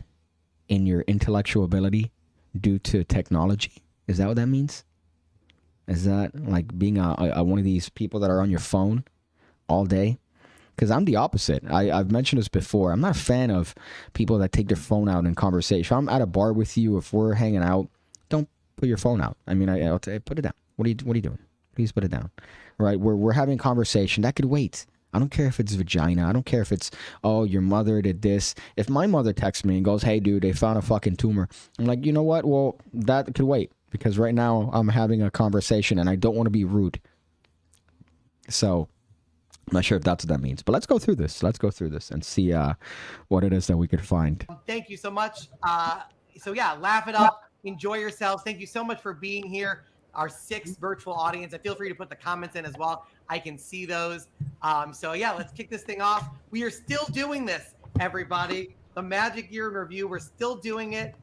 in your intellectual ability due to technology? Is that what that means? Is that like being one of these people that are on your phone all day? Because I'm the opposite. I've mentioned this before. I'm not a fan of people that take their phone out in conversation. I'm at a bar with you. If we're hanging out, don't put your phone out. I mean, I'll say, put it down. What are you doing? Please put it down. Right? We're having a conversation. That could wait. I don't care if it's vagina. I don't care if it's, oh, your mother did this. If my mother texts me and goes, hey, dude, they found a fucking tumor. I'm like, you know what? Well, that could wait. Because right now I'm having a conversation and I don't want to be rude. So I'm not sure if that's what that means. But let's go through this. And see what it is that we could find. Thank you so much. So yeah, laugh it up. Enjoy yourselves. Thank you so much for being here. Our 6th virtual audience. And feel free to put the comments in as well. I can see those. So yeah, let's kick this thing off. We are still doing this, everybody. The Magic Year in Review. We're still doing it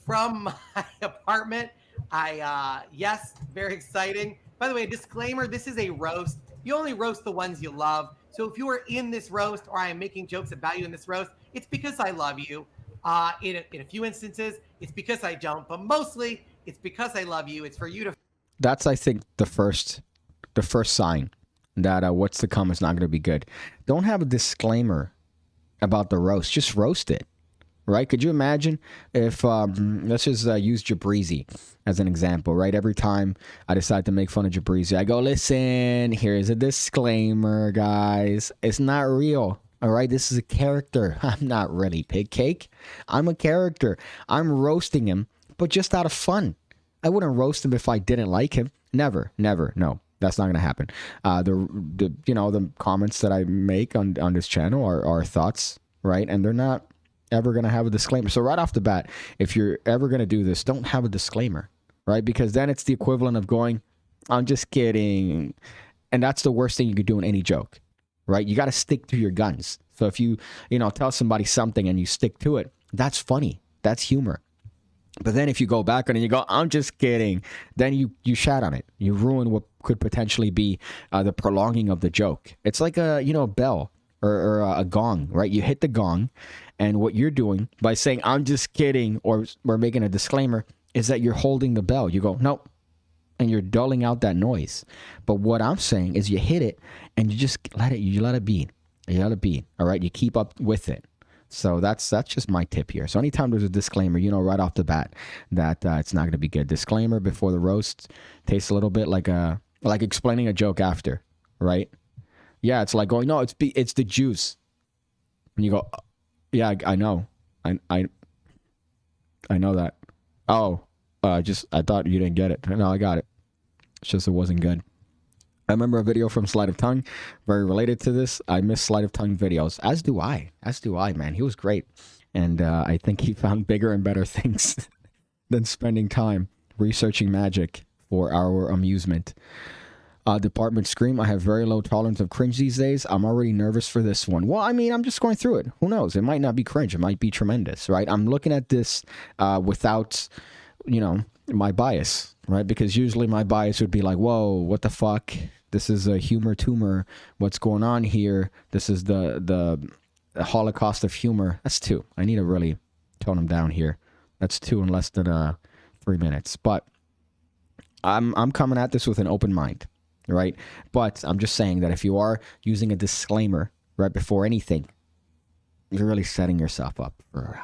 from my apartment. Yes, very exciting. By the way, a disclaimer, this is a roast. You only roast the ones you love. So if you are in this roast or I am making jokes about you in this roast, it's because I love you. In a few instances, it's because I don't, but mostly it's because I love you. It's for you to. That's, I think, the first sign that what's to come is not going to be good. Don't have a disclaimer about the roast. Just roast it. Right? Could you imagine if, let's just use Jabrizi as an example, right? Every time I decide to make fun of Jabrizi, I go, listen, here's a disclaimer, guys. It's not real, all right? This is a character. I'm not really PigCake. I'm a character. I'm roasting him, but just out of fun. I wouldn't roast him if I didn't like him. Never, no. That's not going to happen. The comments that I make on this channel are thoughts, right? And they're not ever going to have a disclaimer. So right off the bat, if you're ever going to do this, don't have a disclaimer, right? Because then it's the equivalent of going, I'm just kidding. And that's the worst thing you could do in any joke, right? You got to stick to your guns. So if you tell somebody something and you stick to it, that's funny. That's humor. But then if you go back on it and you go, I'm just kidding, then you shat on it. You ruin what could potentially be the prolonging of the joke. It's like a bell or a gong, right? You hit the gong, and what you're doing by saying, I'm just kidding, or we're making a disclaimer, is that you're holding the bell. You go, nope, and you're dulling out that noise. But what I'm saying is you hit it, and you just let it be. You let it be, all right? You keep up with it. So that's just my tip here. So anytime there's a disclaimer, right off the bat that it's not going to be good. Disclaimer before the roast tastes a little bit like explaining a joke after, right? Yeah, it's like going, no, it's the juice. And you go, yeah, I know. I know that. Oh, I thought you didn't get it. No, I got it. It's just it wasn't good. I remember a video from Sleight of Tongue, very related to this. I miss Sleight of Tongue videos, as do I, man. He was great. And I think he found bigger and better things than spending time researching magic for our amusement. Department Scream, I have very low tolerance of cringe these days. I'm already nervous for this one. Well, I mean, I'm just going through it. Who knows? It might not be cringe. It might be tremendous, right? I'm looking at this without, my bias, right? Because usually my bias would be like, whoa, what the fuck? This is a humor tumor. What's going on here? This is the Holocaust of humor. That's 2. I need to really tone them down here. That's 2 in less than 3 minutes. But I'm coming at this with an open mind, right? But I'm just saying that if you are using a disclaimer right before anything, you're really setting yourself up for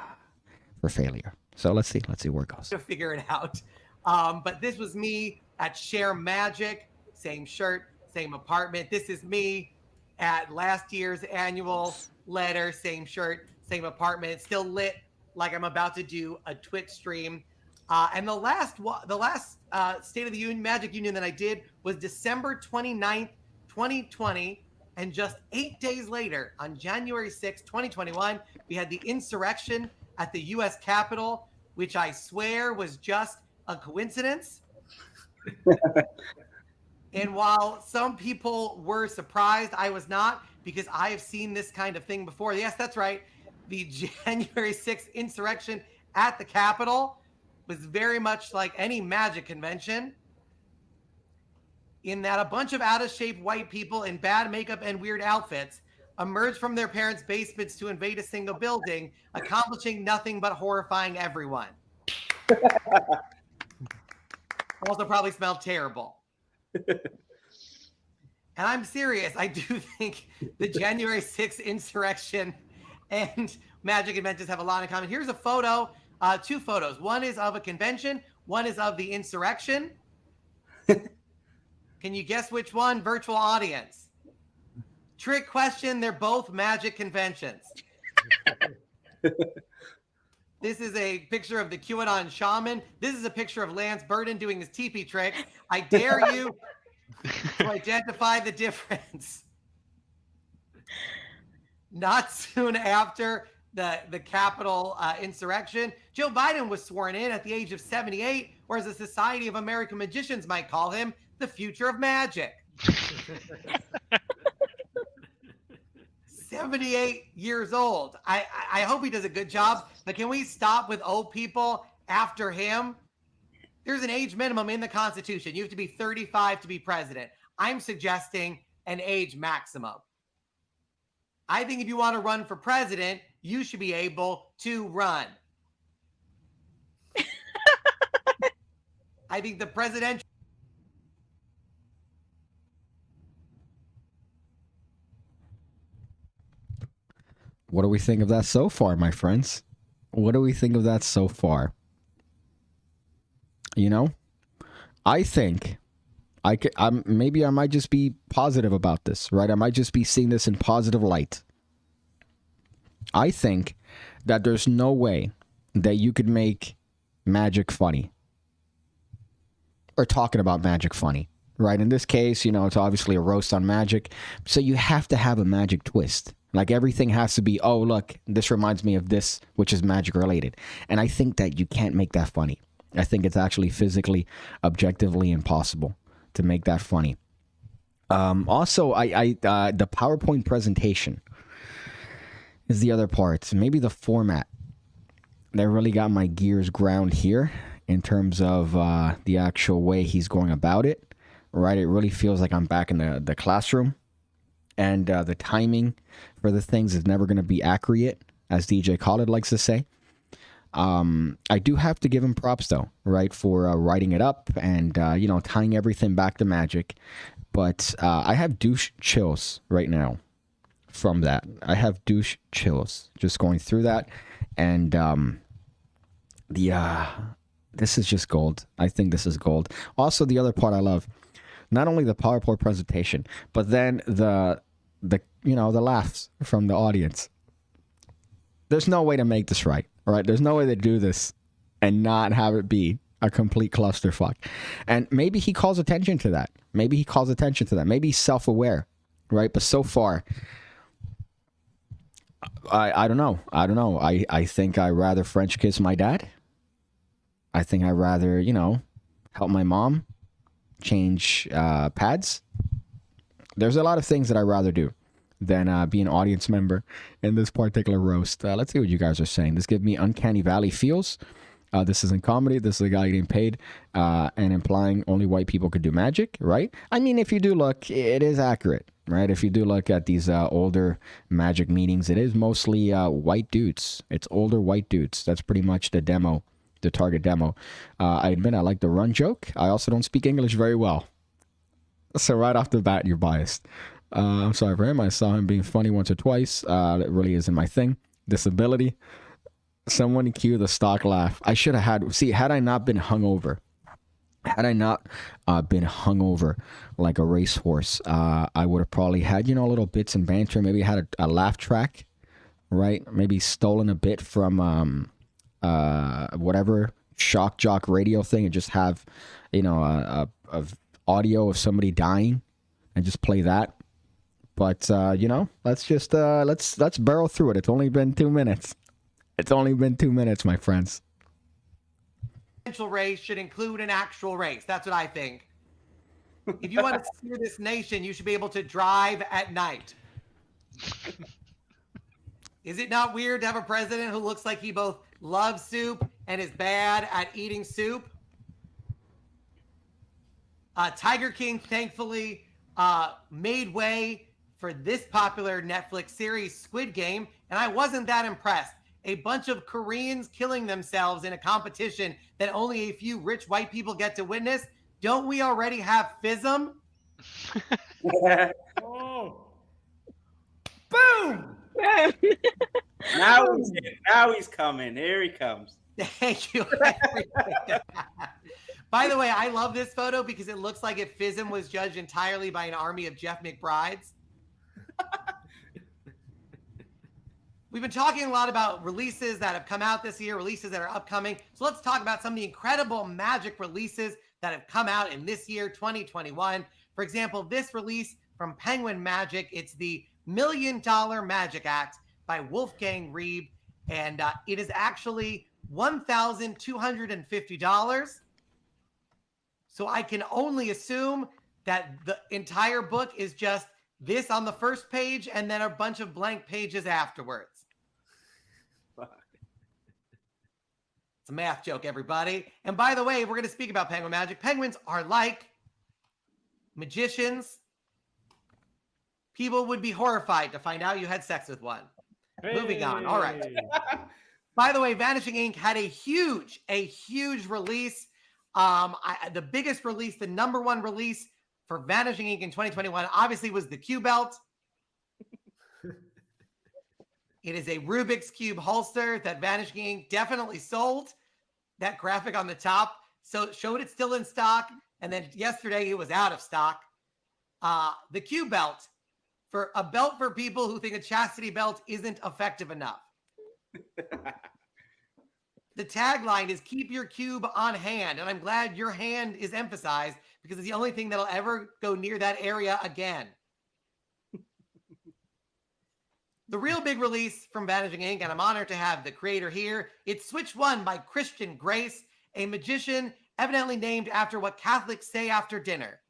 failure. So let's see where it goes. To figure it out. But this was me at Share Magic, same shirt, same apartment. This is me at last year's annual letter, same shirt, same apartment, still lit like I'm about to do a Twitch stream. And the last State of the Union, Magic Union that I did was December 29th, 2020. And just 8 days later, on January 6th, 2021, we had the insurrection at the U.S. Capitol, which I swear was just a coincidence. And while some people were surprised, I was not, because I have seen this kind of thing before. Yes, that's right. the January 6th insurrection at the Capitol was very much like any magic convention, in that a bunch of out-of-shape white people in bad makeup and weird outfits emerged from their parents' basements to invade a single building, accomplishing nothing but horrifying everyone. Also probably smelled terrible. And I'm serious. I do think the January 6th insurrection and magic conventions have a lot in common. Here's a photo, two photos. One is of a convention. One is of the insurrection. Can you guess which one? Virtual audience. Trick question. They're both magic conventions. This is a picture of the QAnon shaman. This is a picture of Lance Burton doing his teepee trick. I dare you to identify the difference. Not soon after the Capitol insurrection, Joe Biden was sworn in at the age of 78, or as the Society of American Magicians might call him, the future of magic. 78 years old. I hope he does a good job, but can we stop with old people after him? There's an age minimum in the Constitution. You have to be 35 to be president. I'm suggesting an age maximum. I think if you want to run for president, you should be able to run. I think the presidential. What do we think of that so far, my friends? What do we think of that so far? You know, I think maybe I might just be positive about this, right? I might just be seeing this in positive light. I think that there's no way that you could make magic funny or talking about magic funny, right? In this case, you know, it's obviously a roast on magic. So you have to have a magic twist. Like everything has to be, oh, look, this reminds me of this, which is magic related. And I think that you can't make that funny. I think it's actually physically, objectively impossible to make that funny. Also, the PowerPoint presentation is the other part. Maybe the format that really got my gears ground here in terms of the actual way he's going about it, right? It really feels like I'm back in the classroom. And the timing for the things is never going to be accurate, as DJ Khaled likes to say. I do have to give him props, though, right, for writing it up and, you know, tying everything back to magic. But I have douche chills right now from that. I have douche chills just going through that. And this is just gold. I think this is gold. Also, the other part I love, not only the PowerPoint presentation, but then the laughs from the audience. There's no way to make this right, all right? There's no way to do this and not have it be a complete clusterfuck. And maybe he calls attention to that. Maybe he's self-aware, right? But so far, I don't know. I think I'd rather French kiss my dad. I think I'd rather, you know, help my mom change pads. There's a lot of things that I'd rather do than be an audience member in this particular roast. Let's see what you guys are saying. This gives me Uncanny Valley feels. This isn't comedy. This is a guy getting paid and implying only white people could do magic, right? I mean, if you do look, it is accurate, right? If you do look at these older magic meetings, it is mostly white dudes. It's older white dudes. That's pretty much the demo, the target demo. I admit I like the run joke. I also don't speak English very well. So right off the bat, you're biased. I'm sorry for him. I saw him being funny once or twice. That really isn't my thing. Disability. Someone cue the stock laugh. I should have had... See, had I not been hungover like a racehorse, I would have probably had, you know, little bits and banter. Maybe had a laugh track, right? Maybe stolen a bit from whatever shock jock radio thing and just have, you know, a audio of somebody dying and just play that. But you know, let's just let's barrel through it. It's only been 2 minutes. My friends. Potential race should include an actual race. That's what I think. If you want to steer this nation, you should be able to drive at night. Is it not weird to have a president who looks like he both loves soup and is bad at eating soup? Tiger King, thankfully, made way for this popular Netflix series, Squid Game, and I wasn't that impressed. A bunch of Koreans killing themselves in a competition that only a few rich white people get to witness. Don't we already have FISM? Oh. Boom! Now he's coming. Here he comes. Thank you. By the way, I love this photo because it looks like if FISM was judged entirely by an army of Jeff McBrides. We've been talking a lot about releases that have come out this year, releases that are upcoming. So let's talk about some of the incredible Magic releases that have come out in this year, 2021. For example, this release from Penguin Magic, it's the $1 Million Magic Act by Wolfgang Reeb, and it is actually $1,250. So I can only assume that the entire book is just this on the first page and then a bunch of blank pages afterwards. It's a math joke, everybody. And by the way, we're going to speak about Penguin Magic. Penguins are like magicians. People would be horrified to find out you had sex with one. Hey. Moving on. All right. By the way, Vanishing Ink had a huge release. The biggest release, the number one release for Vanishing Ink in 2021, obviously was the Q Belt. It is a Rubik's Cube holster that Vanishing Ink definitely sold. That graphic on the top showed it's still in stock, and then yesterday it was out of stock. The Q Belt, for a belt for people who think a chastity belt isn't effective enough. The tagline is keep your cube on hand, and I'm glad your hand is emphasized because it's the only thing that'll ever go near that area again. The real big release from Vanishing Ink, and I'm honored to have the creator here, it's Switch One by Christian Grace, a magician evidently named after what Catholics say after dinner.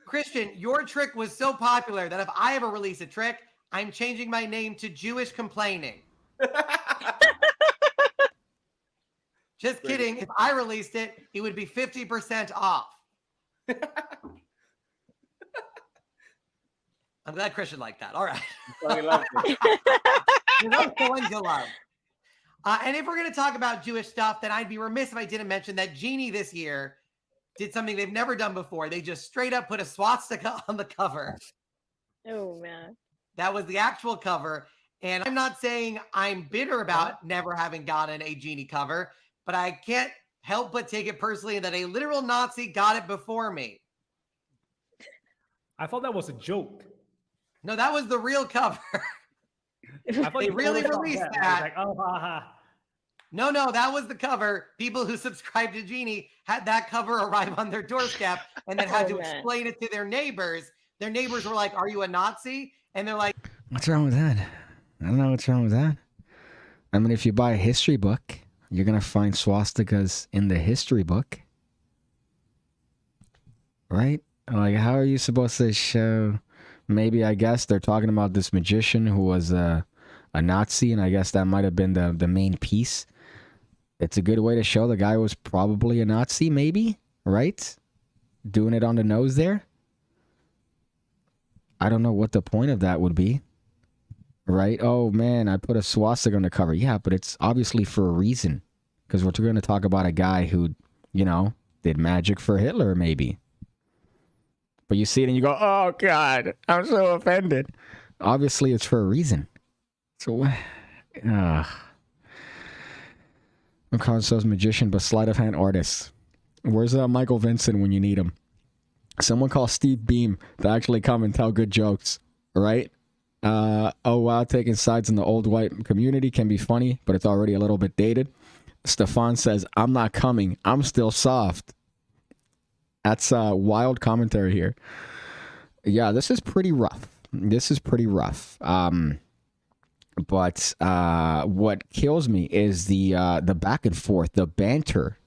Christian, your trick was so popular that if I ever release a trick, I'm changing my name to Jewish Complaining. Just kidding. If I released it, it would be 50% off. I'm glad Christian liked that. All right. You know the ones you love. And if we're going to talk about Jewish stuff, then I'd be remiss if I didn't mention that Genie this year did something they've never done before. They just straight up put a swastika on the cover. Oh, man. That was the actual cover. And I'm not saying I'm bitter about never having gotten a Genie cover, but I can't help but take it personally that a literal Nazi got it before me. I thought that was a joke. No, that was the real cover. They really released that. Like, oh, ha, ha. No, that was the cover. People who subscribed to Genie had that cover arrive on their doorstep and then had to explain it to their neighbors. Their neighbors were like, "Are you a Nazi?" And they're like, "What's wrong with that? I don't know what's wrong with that. I mean, if you buy a history book, you're going to find swastikas in the history book. Right? Like, how are you supposed to show... Maybe, I guess, they're talking about this magician who was a Nazi, and I guess that might have been the main piece. It's a good way to show the guy was probably a Nazi, maybe, right? Doing it on the nose there. I don't know what the point of that would be, right? Oh, man, I put a swastika on the cover. Yeah, but it's obviously for a reason, because we're going to talk about a guy who, did magic for Hitler, maybe. But you see it and you go, oh, God, I'm so offended. Obviously, it's for a reason. So, I'm calling ourselves magician, but sleight of hand artist. Where's Michael Vincent when you need him? Someone call Steve Beam to actually come and tell good jokes, right? Oh, wow, taking sides in the old white community can be funny, but it's already a little bit dated. Stefan says, I'm not coming. I'm still soft. That's wild commentary here. Yeah, this is pretty rough. But what kills me is the back and forth, the banter.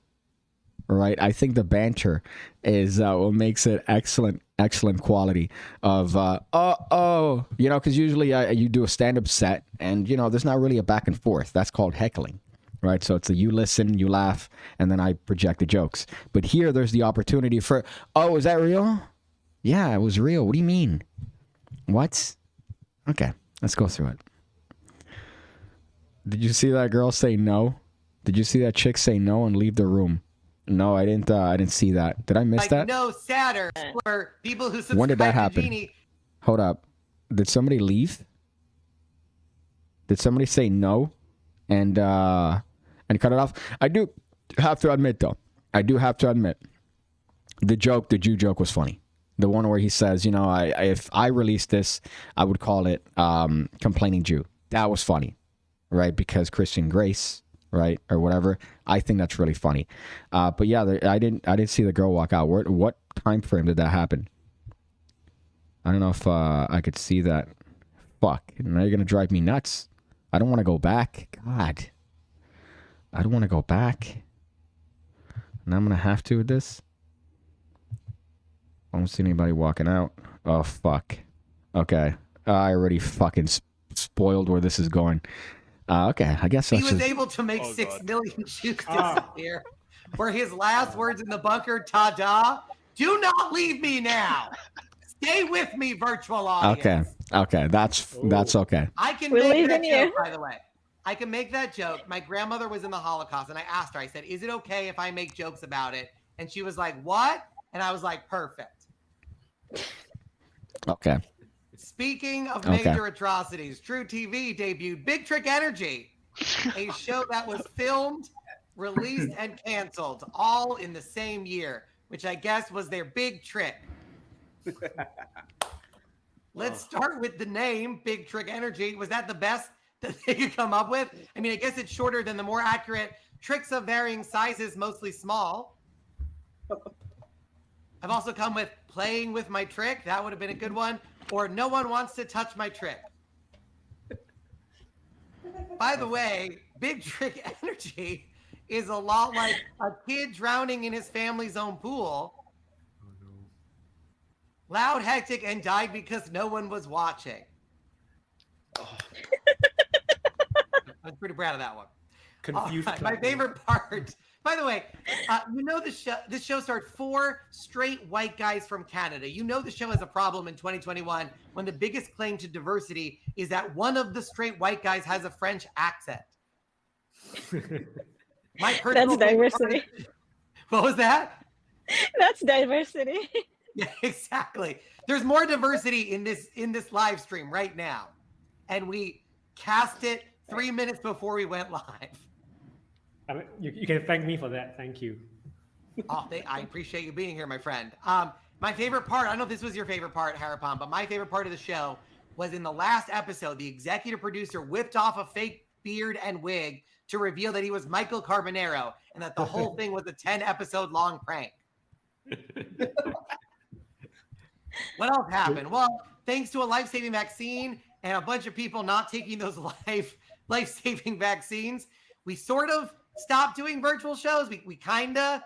Right? I think the banter is what makes it excellent. excellent quality of because usually you do a stand-up set and there's not really a back and forth. That's called heckling, right? So it's you listen, you laugh, and then I project the jokes. But here there's the opportunity for, oh, is that real? Yeah, it was real. What do you mean? What? Okay, let's go through it. Did you see that girl say no? Did you see that chick say no and leave the room? No, I didn't. I didn't see that. Did I miss that? No, Saturn for people who subscribe When did that to happen? Genie. Hold up. Did somebody leave? Did somebody say no and cut it off? I do have to admit, though. The Jew joke was funny. The one where he says, if I released this, I would call it Complaining Jew. That was funny, right? Because Christian Grace, right, or whatever. I think that's really funny. But yeah, I didn't see the girl walk out. What time frame did that happen? I don't know if I could see that. Fuck. Now you're gonna drive me nuts. I don't want to go back. God. I don't want to go back. And I'm gonna have to with this. I don't see anybody walking out. Oh fuck. Okay. I already fucking spoiled where this is going. Okay, I guess He was able to make 6 million Jews disappear. Were his last words in the bunker, ta-da? Do not leave me now. Stay with me, virtual audience. Okay, that's okay. I can We're make that leaving you. joke, by the way. I can make that joke. My grandmother was in the Holocaust, and I asked her, I said, is it okay if I make jokes about it? And she was like, what? And I was like, perfect. Okay. Speaking of major atrocities, True TV debuted Big Trick Energy, a show that was filmed, released, and canceled all in the same year, which I guess was their big trick. Let's start with the name, Big Trick Energy. Was that the best that they could come up with? I mean, I guess it's shorter than the more accurate tricks of varying sizes, mostly small. I've also come with playing with my trick. That would have been a good one. Or no one wants to touch my trick. By the way, Big Trick Energy is a lot like a kid drowning in his family's own pool. Loud, hectic, and died because no one was watching. I was pretty proud of that one. Confused. Right, my favorite part. By the way, this show starred 4 straight white guys from Canada. You know the show has a problem in 2021 when the biggest claim to diversity is that one of the straight white guys has a French accent. That's diversity. What was that? That's diversity. Yeah, exactly. There's more diversity in this live stream right now. And we cast it 3 minutes before we went live. You can thank me for that. Thank you. I appreciate you being here, my friend. My favorite part, I don't know if this was your favorite part, Harapon, but my favorite part of the show was in the last episode, the executive producer whipped off a fake beard and wig to reveal that he was Michael Carbonaro and that the whole thing was a 10-episode long prank. What else happened? Well, thanks to a life-saving vaccine and a bunch of people not taking those life-saving vaccines, we sort of stopped doing virtual shows. We kind of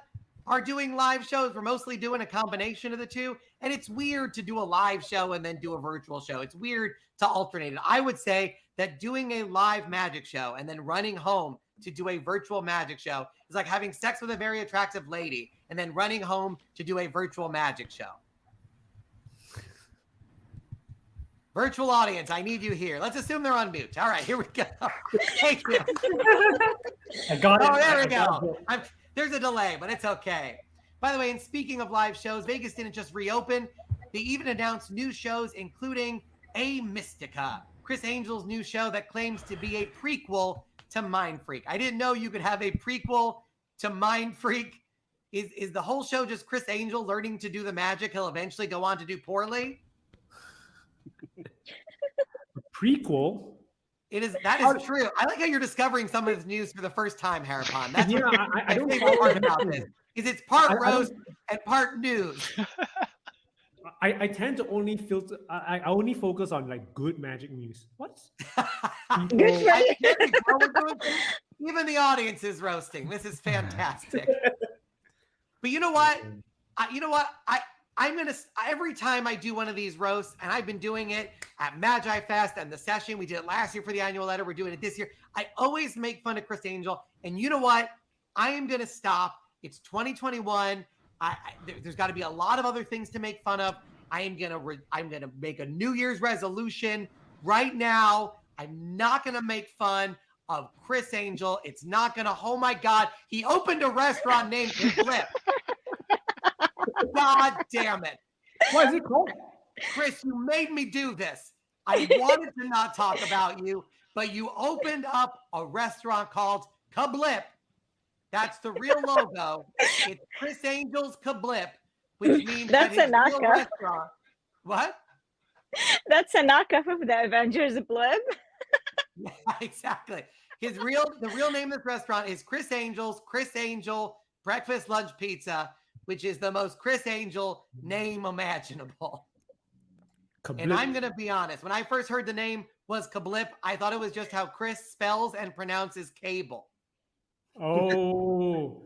are doing live shows. We're mostly doing a combination of the two. And it's weird to do a live show and then do a virtual show. It's weird to alternate it. I would say that doing a live magic show and then running home to do a virtual magic show is like having sex with a very attractive lady and then running home to do a virtual magic show. Virtual audience, I need you here. Let's assume they're on mute. All right, here we go. Thank you. I got it. Oh, there we go. There's a delay, but it's okay. By the way, and speaking of live shows, Vegas didn't just reopen. They even announced new shows, including A Mystica, Chris Angel's new show that claims to be a prequel to Mind Freak. I didn't know you could have a prequel to Mind Freak. Is the whole show just Chris Angel learning to do the magic he'll eventually go on to do poorly? Prequel? That is true. I like how you're discovering some of this news for the first time, Harapon. That's Yeah, my I don't favorite part know. about this. Is it's part roast and part news. I tend to only filter. I only focus on like good magic news. What? Good for you. There we go. Even the audience is roasting. This is fantastic. But you know what? every time I do one of these roasts, and I've been doing it at Magi Fest and the session, we did it last year for the annual letter, we're doing it this year. I always make fun of Chris Angel, and you know what? I am going to stop. It's 2021. There's got to be a lot of other things to make fun of. I'm gonna make a New Year's resolution right now. I'm not gonna make fun of Chris Angel. It's not gonna. Oh my God, he opened a restaurant named Flip. God damn it! What is it called? Chris, you made me do this. I wanted to not talk about you, but you opened up a restaurant called Kablip. That's the real logo. It's Chris Angel's Kablip, which means That's that his a real knockoff. restaurant. What? That's a knockoff of the Avengers Blip. Yeah, exactly. The real name of this restaurant is Chris Angel Breakfast Lunch Pizza, which is the most Chris Angel name imaginable. And I'm gonna be honest, when I first heard the name was Kablip, I thought it was just how Chris spells and pronounces cable. Oh.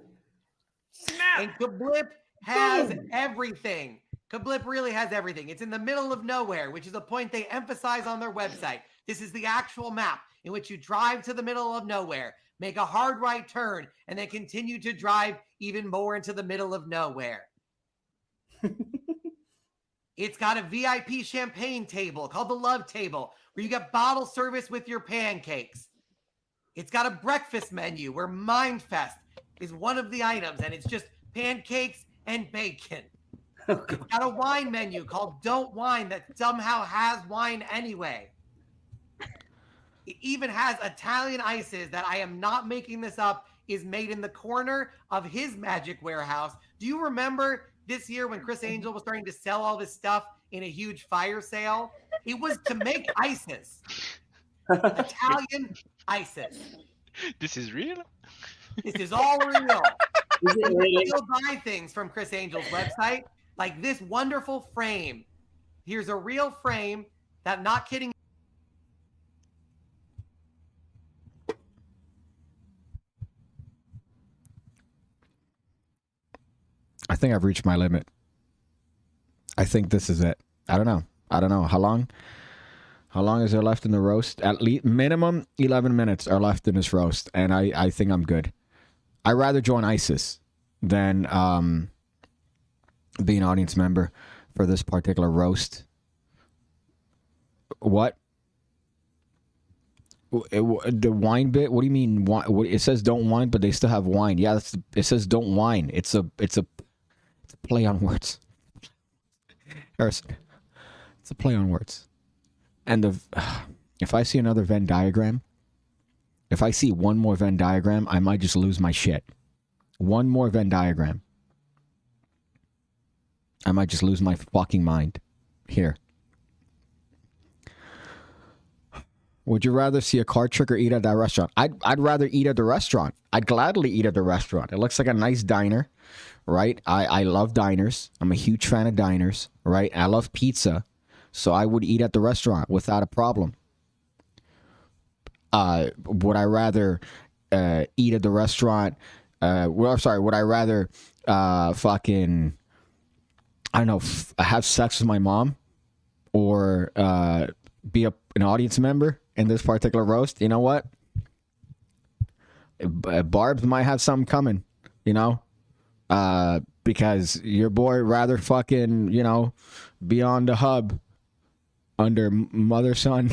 Snap. And Kablip has everything. Kablip really has everything. It's in the middle of nowhere, which is a point they emphasize on their website. This is the actual map in which you drive to the middle of nowhere, make a hard right turn, and then continue to drive even more into the middle of nowhere. It's got a VIP champagne table called the Love Table, where you get bottle service with your pancakes. It's got a breakfast menu where Mindfest is one of the items, and it's just pancakes and bacon. It's got a wine menu called Don't Wine that somehow has wine anyway. It even has Italian ices that, I am not making this up, is made in the corner of his magic warehouse. Do you remember this year when Chris Angel was starting to sell all this stuff in a huge fire sale? It was to make ices. Italian ices. This is real? This is all real. Is it You really? can still buy things from Chris Angel's website, like this wonderful frame. Here's a real frame that, not kidding. I think I've reached my limit. I think this is it. I don't know. How long is there left in the roast? At least minimum 11 minutes are left in this roast, and I think I'm good. I'd rather join ISIS than be an audience member for this particular roast. What? The wine bit? What do you mean? It says don't whine, but they still have wine. Yeah, it says don't whine. It's a play on words. Harrison, it's a play on words. And if I see another Venn diagram, if I see one more Venn diagram, I might just lose my shit. One more Venn diagram, I might just lose my fucking mind. Here. Would you rather see a card trick or eat at that restaurant? I'd rather eat at the restaurant. I'd gladly eat at the restaurant. It looks like a nice diner, right? I love diners. I'm a huge fan of diners, right? I love pizza, so I would eat at the restaurant without a problem. Would I rather eat at the restaurant? Would I rather fucking, I don't know, have sex with my mom or be an audience member in this particular roast? You know what? Barb's might have something coming, you know? Because your boy rather fucking, you know, be on the hub under mother, son,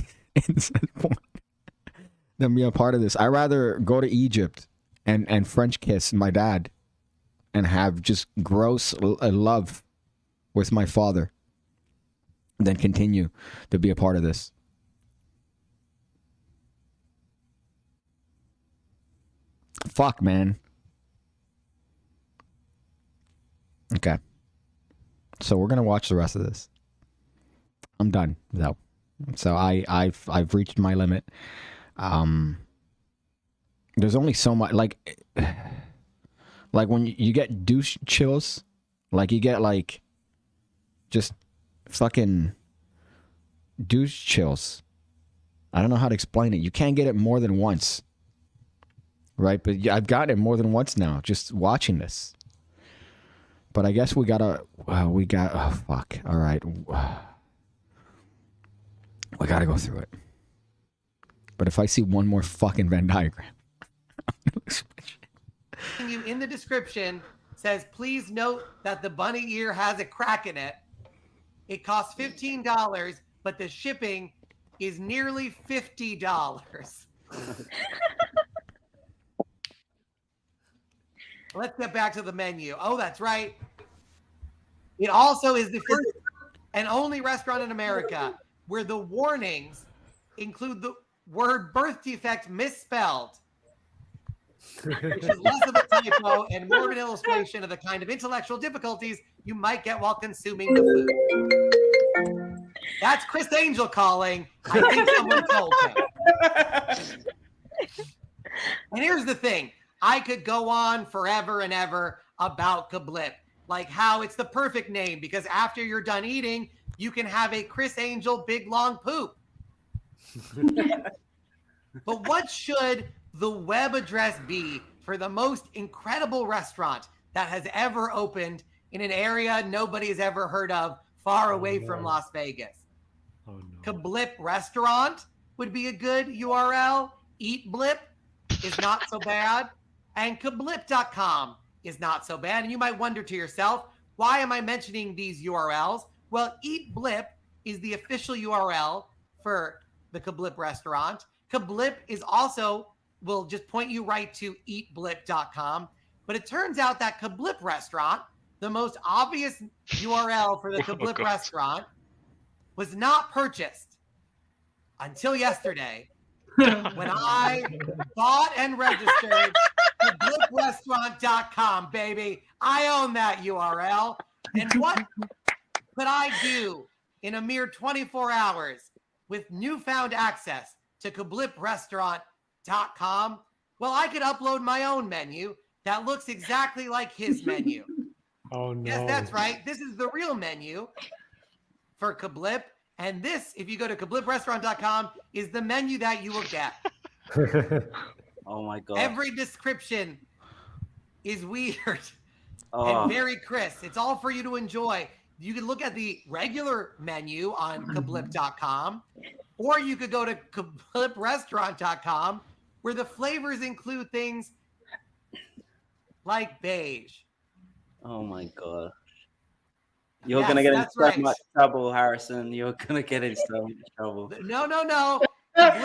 than be a part of this. I'd rather go to Egypt and French kiss my dad and have just gross love with my father than continue to be a part of this. Fuck, man. Okay. So we're gonna watch the rest of this. I'm done, though. So I've reached my limit. There's only so much, like when you get douche chills, like you get like just fucking douche chills. I don't know how to explain it. You can't get it more than once, right? But I've gotten it more than once now, just watching this. But I guess we gotta. Oh fuck! All right. We gotta go through it. But if I see one more fucking Venn diagram, you in the description says, please note that the bunny ear has a crack in it. It costs $15, but the shipping is nearly $50. Let's get back to the menu. Oh, that's right. It also is the first and only restaurant in America where the warnings include the word birth defect misspelled, which is less of a typo and more of an illustration of the kind of intellectual difficulties you might get while consuming the food. That's Chris Angel calling. I think someone told him. And here's the thing. I could go on forever and ever about Kablip, like how it's the perfect name because after you're done eating, you can have a Chris Angel big long poop. But what should the web address be for the most incredible restaurant that has ever opened in an area nobody has ever heard of, far away from Las Vegas? Oh, no. Kablip Restaurant would be a good URL. Eat Blip is not so bad. And kablip.com is not so bad. And you might wonder to yourself, why am I mentioning these URLs? Well, Eat Blip is the official URL for the Kablip Restaurant. Kablip is also, will just point you right to eatblip.com. But it turns out that Kablip Restaurant, the most obvious URL for the Kablip Restaurant, was not purchased until yesterday when I bought and registered kabliprestaurant.com, baby. I own that URL. And what could I do in a mere 24 hours with newfound access to kabliprestaurant.com? Well, I could upload my own menu that looks exactly like his menu. Oh, no. Yes, that's right. This is the real menu for Kablip. And this, if you go to kabliprestaurant.com, is the menu that you will get. Oh my god. Every description is weird and very crisp. It's all for you to enjoy. You can look at the regular menu on kablip.com, or you could go to kabliprestaurant.com, where the flavors include things like beige. Oh my god. You're gonna get in so much trouble, Harrison. You're gonna get in so much trouble. No.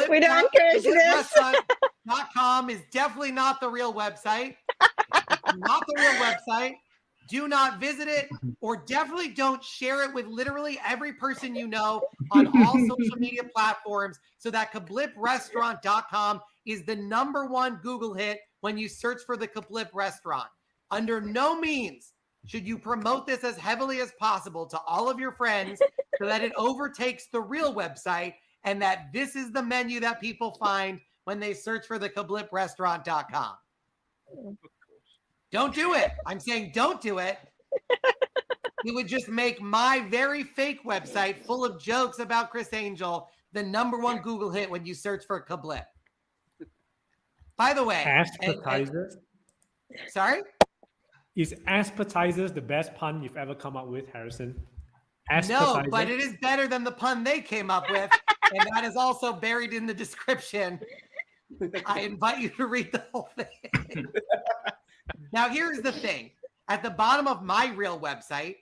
We don't encourage this. kabliprestaurant.com is definitely not the real website. It's not the real website. Do not visit it, or definitely don't share it with literally every person you know on all social media platforms, so that kabliprestaurant.com is the #1 Google hit when you search for the Kablip Restaurant. Under no means should you promote this as heavily as possible to all of your friends so that it overtakes the real website and that this is the menu that people find when they search for the kabliprestaurant.com. Don't do it. I'm saying don't do it. It would just make my very fake website full of jokes about Chris Angel the #1 Google hit when you search for Kablip. By the way, Appetizers? Sorry? Is appetizers the best pun you've ever come up with, Harrison? No, but it is better than the pun they came up with, and that is also buried in the description. I invite you to read the whole thing. Now, here's the thing. At the bottom of my real website,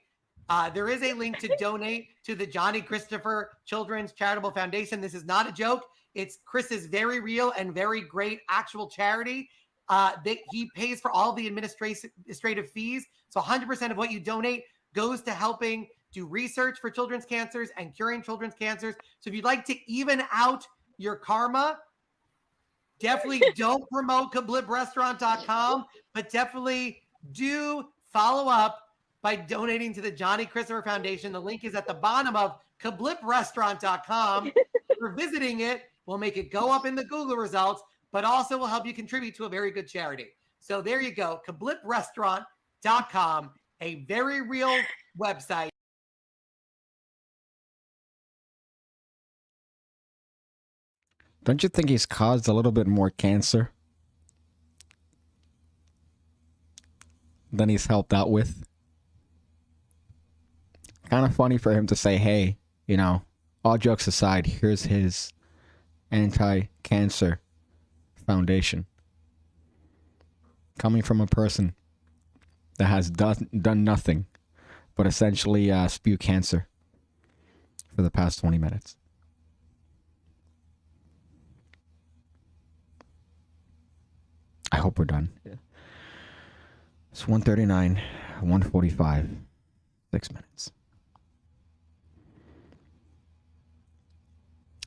there is a link to donate to the Johnny Christopher Children's Charitable Foundation. This is not a joke. It's Chris's very real and very great actual charity. That he pays for all the administrative fees. So 100% of what you donate goes to helping do research for children's cancers and curing children's cancers. So if you'd like to even out your karma, definitely don't promote kabliprestaurant.com, but definitely do follow up by donating to the Johnny Christopher Foundation. The link is at the bottom of kabliprestaurant.com. For visiting it, we'll make it go up in the Google results, but also will help you contribute to a very good charity. So there you go, kabliprestaurant.com, a very real website. don't you think he's caused a little bit more cancer than he's helped out with? kind of funny for him to say, hey, you know, all jokes aside, here's his anti-cancer foundation. Coming from a person that has done nothing but essentially spew cancer for the past 20 minutes. I hope we're done. Yeah. It's 1:39, 1:45, 6 minutes.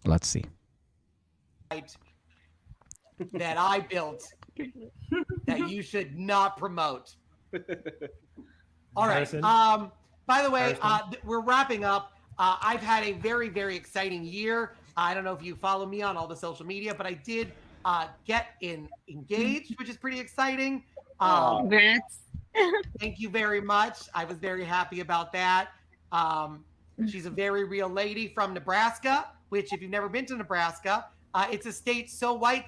Let's see. That I built that you should not promote. All right. Harrison? By the way, Harrison? we're wrapping up. I've had a very, very exciting year. I don't know if you follow me on all the social media, but I did get engaged, which is pretty exciting. Congrats. Thank you very much. I was very happy about that. She's a very real lady from Nebraska, which if you've never been to Nebraska, it's a state so white.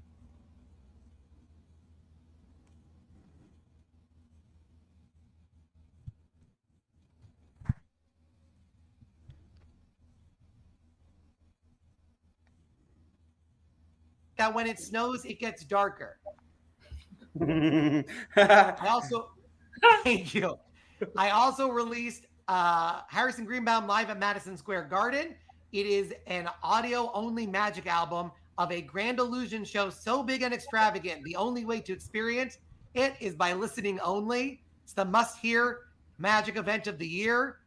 That when it snows, it gets darker. I also, thank you. I also released Harrison Greenbaum live at Madison Square Garden. It is an audio-only magic album of a grand illusion show so big and extravagant. The only way to experience it is by listening only. It's the must-hear magic event of the year.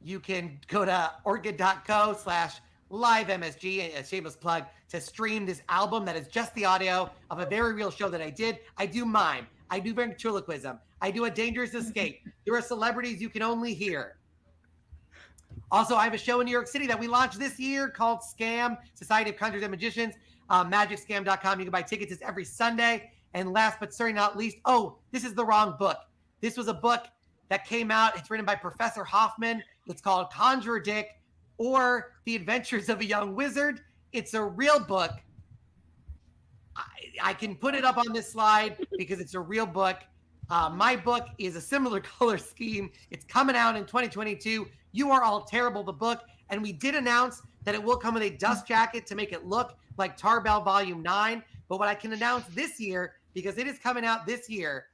You can go to orchid.co/live-MSG, a shameless plug, to stream this album that is just the audio of a very real show that I did. I do mime. I do ventriloquism. I do a dangerous escape. There are celebrities you can only hear. Also, I have a show in New York City that we launched this year called Scam, Society of Conjurers and Magicians, magicscam.com. You can buy tickets. It's every Sunday. And last but certainly not least, this is the wrong book. This was a book that came out. It's written by Professor Hoffman. It's called Conjure Dick, or The Adventures of a Young Wizard. It's a real book. I can put it up on this slide because it's a real book. My book is a similar color scheme. It's coming out in 2022. You Are All Terrible, the book. And we did announce that it will come with a dust jacket to make it look like Tarbell Volume 9. But what I can announce this year, because it is coming out this year,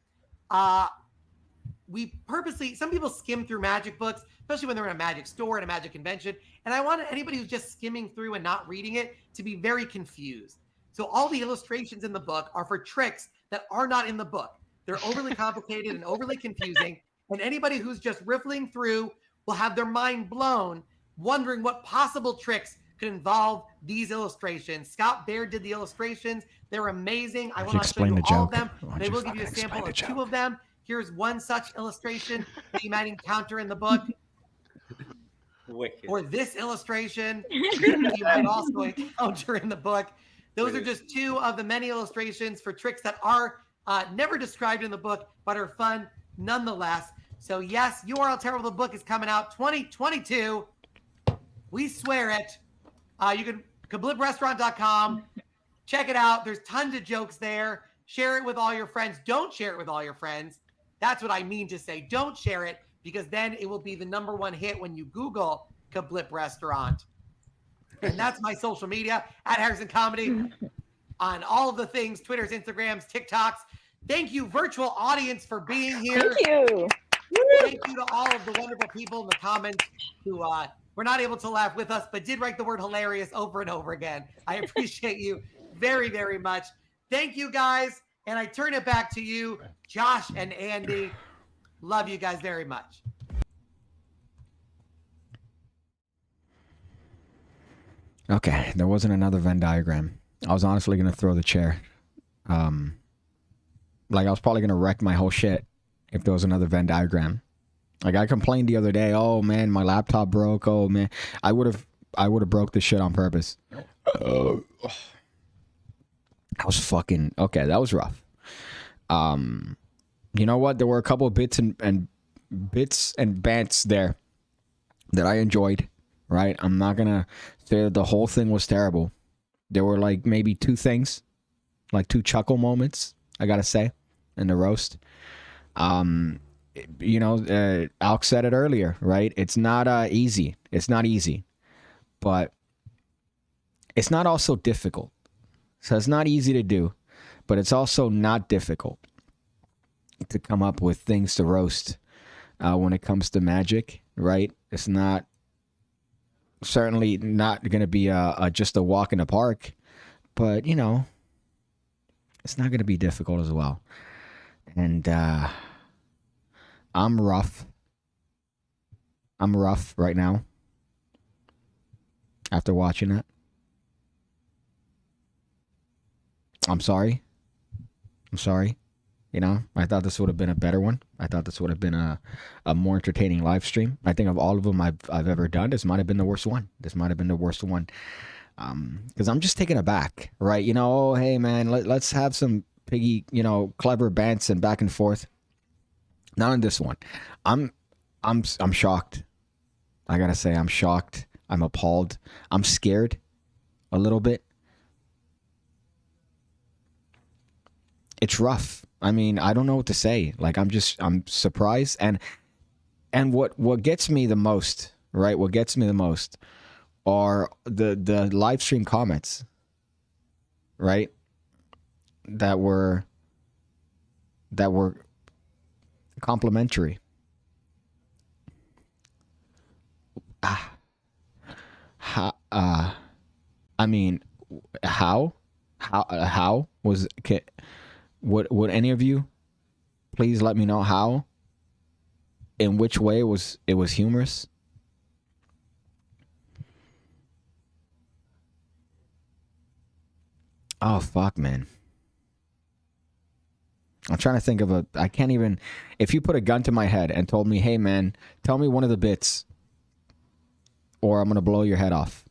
we purposely, some people skim through magic books, especially when they're in a magic store and a magic convention. And I want anybody who's just skimming through and not reading it to be very confused. So all the illustrations in the book are for tricks that are not in the book. They're overly complicated and overly confusing. And anybody who's just riffling through will have their mind blown, wondering what possible tricks could involve these illustrations. Scott Baird did the illustrations. They're amazing. I will not show you all of them. They will give you a sample of 2 of them. Here's one such illustration that you might encounter in the book. Wicked. Or this illustration you might also encounter in the book. Those are just 2 of the many illustrations for tricks that are never described in the book, but are fun nonetheless. So yes, You Are All Terrible, the book is coming out 2022. We swear it. You can kablibrestaurant.com. Check it out. There's tons of jokes there. Share it with all your friends. Don't share it with all your friends. That's what I mean to say. Don't share it, because then it will be the #1 hit when you Google Kablip Restaurant. And that's my social media at Harrison Comedy on all of the things, Twitters, Instagrams, TikToks. Thank you, virtual audience, for being here. Thank you. Thank you to all of the wonderful people in the comments who were not able to laugh with us, but did write the word hilarious over and over again. I appreciate you very, very much. Thank you, guys. And I turn it back to you, Josh and Andy. Love you guys very much. Okay, there wasn't another Venn diagram. I was honestly going to throw the chair. Like, I was probably going to wreck my whole shit if there was another Venn diagram. Like, I complained the other day, oh man, my laptop broke. Oh man, I would have broke this shit on purpose. I was fucking, okay, that was rough. You know what? There were a couple of bits and bants there that I enjoyed, right? I'm not gonna say that the whole thing was terrible. There were like maybe 2 things, like 2 chuckle moments, I gotta say, in the roast. you know, Alk said it earlier, right? It's not easy. It's not easy, but it's not also difficult. So it's not easy to do, but it's also not difficult to come up with things to roast when it comes to magic, right? It's not certainly not going to be just a walk in the park, but you know, it's not going to be difficult as well. And I'm rough. I'm rough right now after watching it. I'm sorry. I'm sorry. You know, I thought this would have been a better one. I thought this would have been a more entertaining live stream. I think of all of them I've ever done, this might have been the worst one. This might have been the worst one. Because I'm just taken aback, right? You know, oh, hey, man, let's have some piggy, you know, clever bants and back and forth. Not on this one. I'm shocked. I gotta say, I'm shocked. I'm appalled. I'm scared a little bit. It's rough. I mean, I don't know what to say. Like, I'm surprised. And what gets me the most, right? What gets me the most are the live stream comments, right? That were complimentary. I mean, how was would any of you please let me know how, in which way it was humorous? Oh fuck, man. I'm trying to think of I can't even, if you put a gun to my head and told me, hey man, tell me one of the bits or I'm going to blow your head off.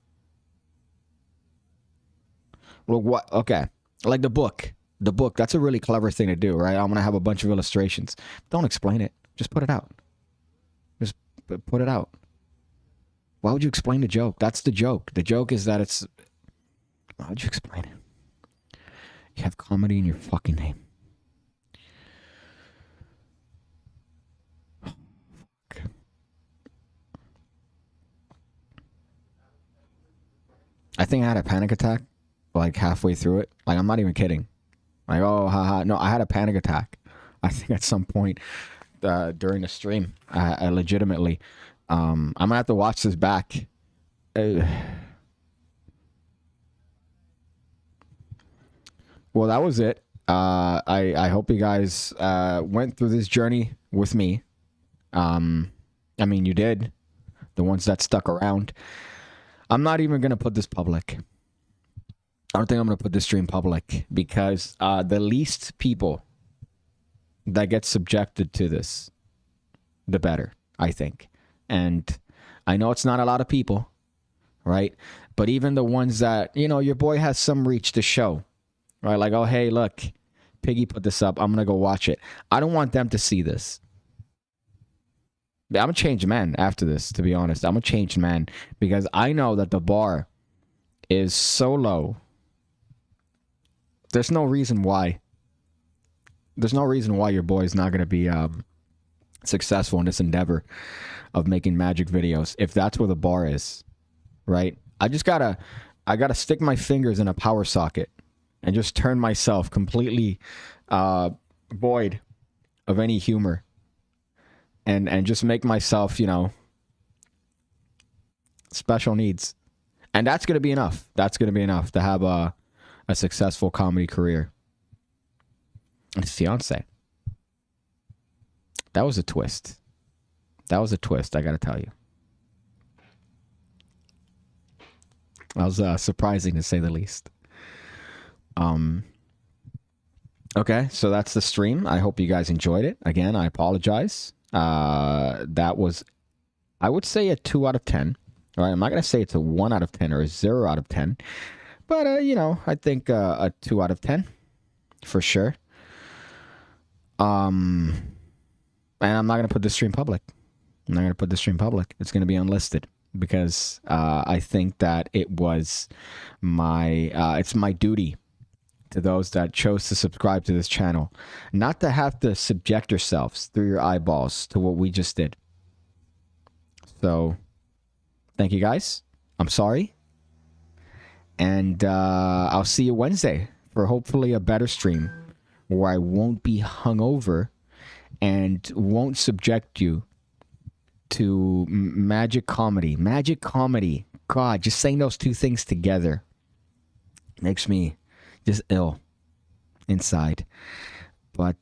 Well, what? Okay. Like the book, that's a really clever thing to do, right? I'm going to have a bunch of illustrations. Don't explain it. Just put it out. Just put it out. Why would you explain the joke? That's the joke. The joke is that it's, why would you explain it? You have comedy in your fucking name. I think I had a panic attack like halfway through it. Like, I'm not even kidding. Like, oh, haha. No, I had a panic attack. I think at some point during the stream, I legitimately, I'm going to have to watch this back. Well, that was it. I hope you guys went through this journey with me. I mean, you did. The ones that stuck around. I'm not even going to put this public. I don't think I'm going to put this stream public because the least people that get subjected to this, the better, I think. And I know it's not a lot of people, right? But even the ones that, you know, your boy has some reach to show, right? Like, oh, hey, look, Piggy put this up. I'm going to go watch it. I don't want them to see this. I'm a changed man after this, to be honest. I'm a changed man because I know that the bar is so low. There's no reason why. There's no reason why your boy is not going to be successful in this endeavor of making magic videos. If that's where the bar is, right? I gotta stick my fingers in a power socket and just turn myself completely void of any humor. And just make myself, you know, special needs. And that's going to be enough. That's going to be enough to have a successful comedy career. And fiance. That was a twist. That was a twist, I got to tell you. That was surprising to say the least. Okay, so that's the stream. I hope you guys enjoyed it. Again, I apologize. That was, I would say, a 2 out of 10. All right, I'm not gonna say it's a 1 out of 10 or a 0 out of 10, but you know, I think a 2 out of 10 for sure. And I'm not gonna put this stream public. I'm not gonna put this stream public. It's gonna be unlisted because I think that it was my it's my duty, to those that chose to subscribe to this channel, not to have to subject yourselves through your eyeballs to what we just did. So, thank you guys. I'm sorry. And I'll see you Wednesday for hopefully a better stream where I won't be hungover and won't subject you to magic comedy. Magic comedy. God, just saying those two things together makes me just ill inside. But